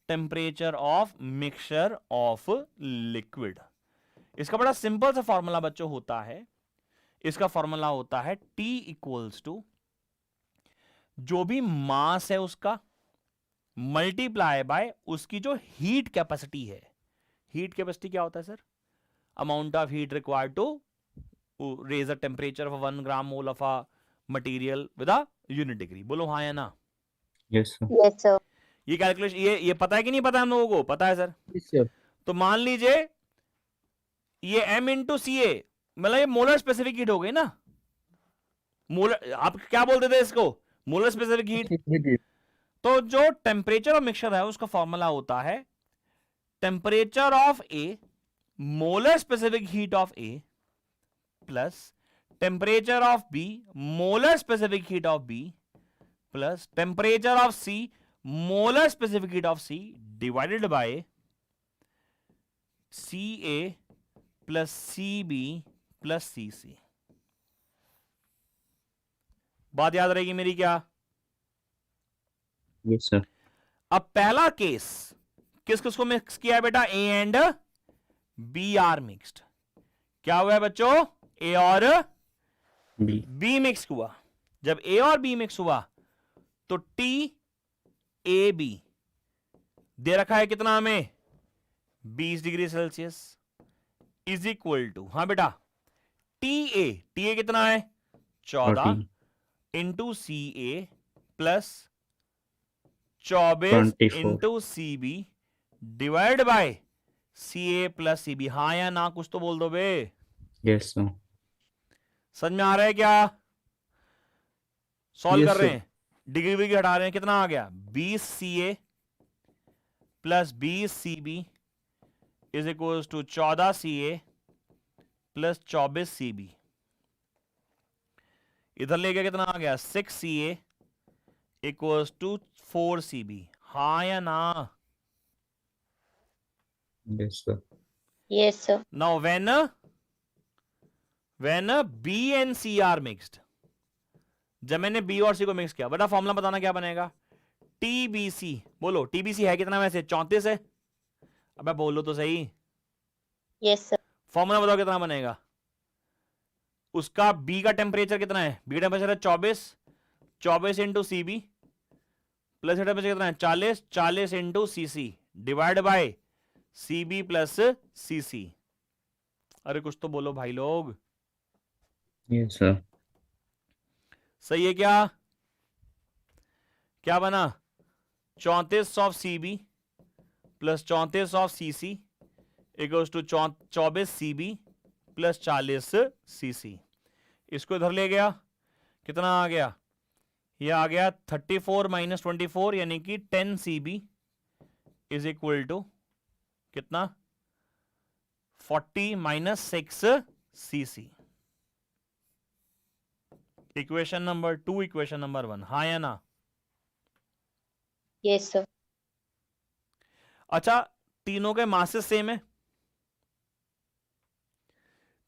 Speaker 1: temperature of mixture of liquid. इसका बड़ा सिंपल सा फॉर्मूला बच्चों होता है, इसका फॉर्मूला होता है T इक्वल्स टू जो भी मास है उसका मल्टीप्लाई बाय उसकी जो हीट कैपेसिटी है। हीट कैपेसिटी क्या होता है sir? Amount of heat required to raise the temperature of 1 gram mole of a material with a unit degree. बोलो हाँ या ना?
Speaker 7: Yes, sir.
Speaker 2: यस सर
Speaker 1: ये कैलकुलेशन ये पता है कि नहीं पता? हम लोगों को पता है सर।
Speaker 3: Yes, sir.
Speaker 1: तो मान लीजिए ये M इंटू सी ए, मतलब ये मोलर स्पेसिफिक हीट हो गई ना। मोलर, आप क्या बोलते थे इसको? Molar specific heat. तो जो टेम्परेचर ऑफ मिक्सचर है उसका फॉर्मूला होता है temperature of A molar specific heat of A plus temperature of B molar specific heat of B plus temperature of C molar specific heat of C divided by C A plus C B plus C C. बात याद रहेगी मेरी क्या?
Speaker 7: Yes, sir.
Speaker 1: अब पहला case किस किस को मिक्स किया है बेटा? A and B are mixed. क्या हुआ है बच्चों? ए और
Speaker 7: B.
Speaker 1: बी मिक्स हुआ। जब ए और बी मिक्स हुआ तो टी ए बी दे रखा है कितना हमें? 20 degree Celsius is equal to, हाँ बेटा, टी ए कितना है? 14
Speaker 7: 40.
Speaker 1: Into C A plus 24
Speaker 7: 24.
Speaker 1: Into C B divide by C A plus C B. हाँ या ना? कुछ तो बोल दो बे।
Speaker 7: Yes, sir.
Speaker 1: समझ में आ रहा है क्या? सॉल्व
Speaker 3: Yes,
Speaker 1: कर रहे
Speaker 3: sir.
Speaker 1: हैं, डिग्री विग्री हटा रहे हैं, कितना आ गया? 20 C A plus 20 C B is equal to 14 C A plus 24 CB। इधर ले गया, कितना आ गया 6 CA इक्वल्स टू 4 CB। हाँ या ना?
Speaker 7: Yes, sir.
Speaker 2: Yes, sir.
Speaker 1: Now when B and C are mixed, जब मैंने B और C को मिक्स किया, बेटा फॉर्मूला बताना क्या बनेगा? TBC। बोलो TBC है कितना वैसे? 34 है। अबे बोलो तो सही।
Speaker 2: Yes, sir.
Speaker 1: फॉर्मूला बताओ कितना बनेगा? उसका B का टेम्परेचर कितना है? B का टेम्परेचर है 24 इंटू CB प्लस टेम्परेचर कितना है? 40 into CC divide by CB plus CC। अरे कुछ तो बोलो भाई लोग।
Speaker 7: Yes, sir.
Speaker 1: सही है क्या? क्या बना? 34 of CB plus 34 of CC equals to 24 CB plus 40 CC। इसको इधर ले गया, कितना आ गया? ये आ गया 34 माइनस 24 यानी कि 10 CB इज इक्वल टू कितना? 40 minus 6 CC। Equation number 2, equation number 1। हाँ या ना?
Speaker 2: Yes, sir.
Speaker 1: अच्छा, तीनों के मासेस सेम है?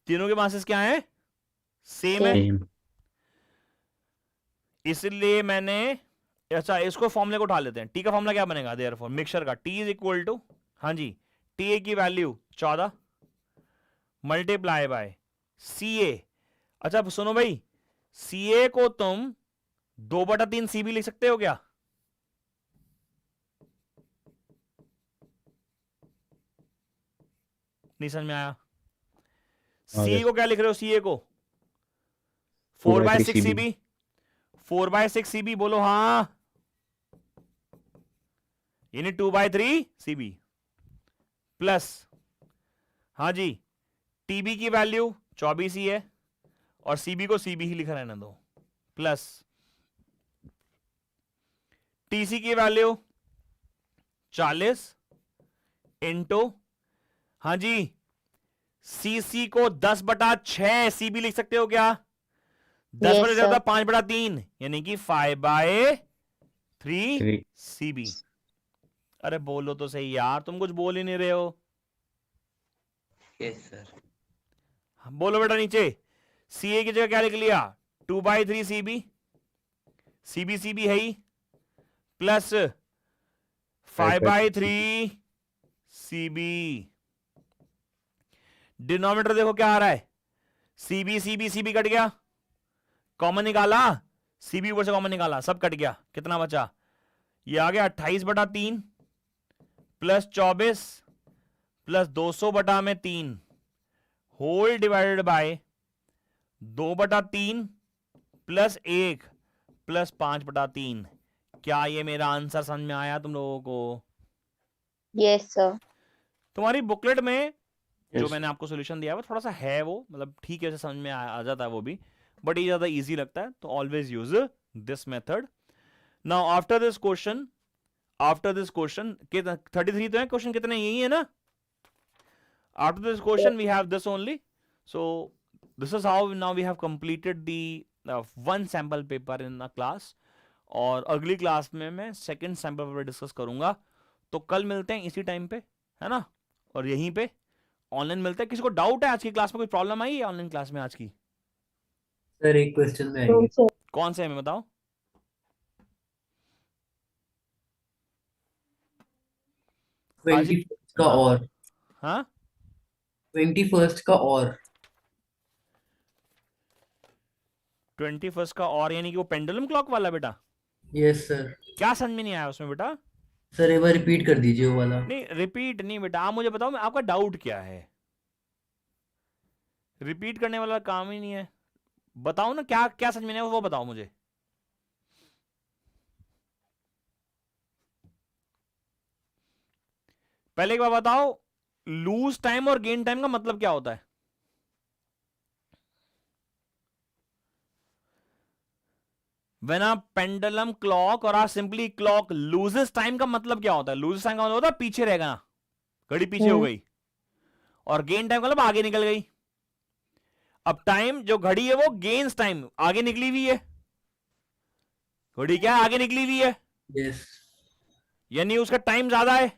Speaker 1: तीनों के मासेस क्या है? सेम है।
Speaker 7: Same.
Speaker 1: इसलिए मैंने, अच्छा इसको फॉर्मूले को उठा लेते हैं। टी का फॉर्मूला क्या बनेगा? देयरफॉर मिक्सचर का टी इज इक्वल टू, हाँ जी, टी ए की वैल्यू 14 मल्टीप्लाई बाय सी ए। अच्छा सुनो भाई, सी ए को तुम 2/3 CB लिख सकते हो क्या? नहीं समझ में आया? सी को क्या लिख रहे हो? सी ए को 4/6 CB। 4/6 CB बोलो हाँ, यानी 2/3 CB प्लस, हाँ जी, TB की वैल्यू 24 ही है और CB को CB ही लिखा रहने दो, प्लस TC की वैल्यू 40 इंटू, हाँ जी, CC को 10/6 CB लिख सकते हो क्या? 10/3 5/3 यानी कि 5/3 CB। अरे बोलो तो सही यार, तुम कुछ बोल ही नहीं रहे हो।
Speaker 10: Yes, sir.
Speaker 1: बोलो बेटा नीचे, CA की जगह क्या लिख लिया? 2/3 CB, CB है ही, प्लस 5/3 CB। डिनोमिनेटर देखो क्या आ रहा है? CB कट गया, कॉमन निकाला, CB ऊपर से कॉमन निकाला, सब कट गया, कितना बचा? ये आ गया 28/3 plus 24 plus 200/3 whole divided by 2/3 plus 1 plus 5/3। क्या ये मेरा आंसर समझ में आया तुम लोगों को?
Speaker 2: Yes, sir.
Speaker 1: तुम्हारी बुकलेट में जो
Speaker 7: Yes.
Speaker 1: मैंने आपको सॉल्यूशन दिया है वो थोड़ा सा है, वो मतलब ठीक है, समझ में आ जाता है वो भी, बट ये ज्यादा इजी लगता है, तो always use this method. Now after this question के 33 तो है क्वेश्चन, कितने? यही है ना? After this question we have this only. So this is how now we have completed the one sample paper in a class, और अगली class में मैं सेकंड सैंपल पेपर डिस्कस करूंगा। तो कल मिलते हैं इसी टाइम पे, है ना? और यहीं पे ऑनलाइन मिलते हैं। किसी को डाउट है आज की क्लास में? कोई प्रॉब्लम आई है ऑनलाइन क्लास में आज की?
Speaker 10: सर एक क्वेश्चन में
Speaker 2: No,
Speaker 10: आएगी।
Speaker 2: sir.
Speaker 1: कौन से हमें बताओ?
Speaker 10: 21st का और
Speaker 1: हाँ
Speaker 10: 21st का और
Speaker 1: 21 का और यानी कि वो पेंडुलम क्लॉक वाला बेटा?
Speaker 10: Yes sir.
Speaker 1: क्या समझ में नहीं आया उसमें बेटा?
Speaker 10: सर एक बार रिपीट कर दीजिए वो वाला।
Speaker 1: नहीं रिपीट नहीं बेटा, आप मुझे बताओ आपका डाउट क्या है? रिपीट करने वाला काम ही नहीं है। बताओ ना क्या क्या समझ में नहीं आया वो बताओ मुझे। पहले एक बार बताओ, लूज टाइम और गेन टाइम का मतलब क्या होता है? When a pendulum clock or a simply clock loses time का मतलब क्या होता है? loses time का मतलब होता है पीछे रहेगा, घड़ी पीछे हो गई, और gain time का मतलब आगे निकल गई। अब टाइम जो घड़ी है वो गेन्स टाइम, आगे निकली हुई है। घड़ी क्या है, आगे निकली हुई है,
Speaker 10: यस
Speaker 1: यानी उसका टाइम ज्यादा है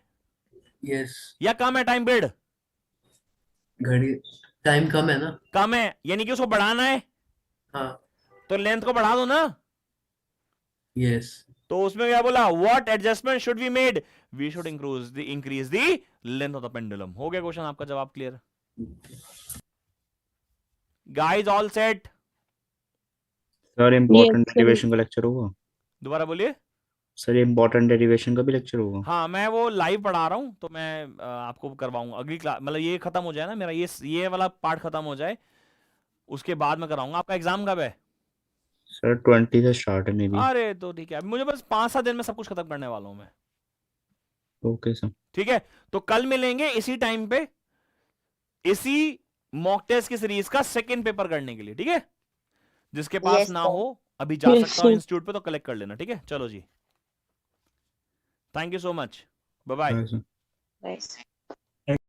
Speaker 10: यस
Speaker 1: या कम है टाइम पीरियड?
Speaker 10: घड़ी टाइम कम है ना।
Speaker 1: कम है, यानी कि उसको बढ़ाना है,
Speaker 10: हाँ
Speaker 1: तो लेंथ को बढ़ा दो ना।
Speaker 10: यस
Speaker 1: तो उसमें क्या बोला, what adjustment should be made, we should increase the length of the pendulum. हो गया क्वेश्चन, आपका जवाब clear? Guys all set?
Speaker 7: Sir important
Speaker 6: Yes, sir.
Speaker 7: Derivation का लेक्चर होगा?
Speaker 1: दोबारा बोलिए।
Speaker 7: सर इम्पोर्टेंट डेरिवेशन का भी लेक्चर होगा?
Speaker 1: हाँ, मैं वो लाइव पढ़ा रहा हूँ, तो मैं आपको करवाऊंगा अगली क्लास, मतलब ये खत्म हो जाए ना मेरा, ये वाला पार्ट खत्म हो जाए, उसके बाद मैं कराऊंगा। आपका एग्जाम कब है?
Speaker 7: सर 20 से स्टार्ट है मे बी।
Speaker 1: अरे तो ठीक है, मुझे बस 5-7 दिन में सब कुछ खत्म करने वाला हूँ मैं।
Speaker 7: Okay sir.
Speaker 1: ठीक है, तो कल मिलेंगे इसी टाइम पे, इसी मॉक टेस्ट की सीरीज का सेकंड पेपर करने के लिए। ठीक है, जिसके पास
Speaker 2: Yes,
Speaker 1: ना
Speaker 2: sir.
Speaker 1: हो अभी जा
Speaker 6: Yes,
Speaker 1: सकता हूँ
Speaker 6: sir.
Speaker 1: इंस्टीट्यूट पे, तो कलेक्ट कर लेना। ठीक है, चलो जी, thank you so much, bye bye.
Speaker 7: Bye sir.
Speaker 2: Right.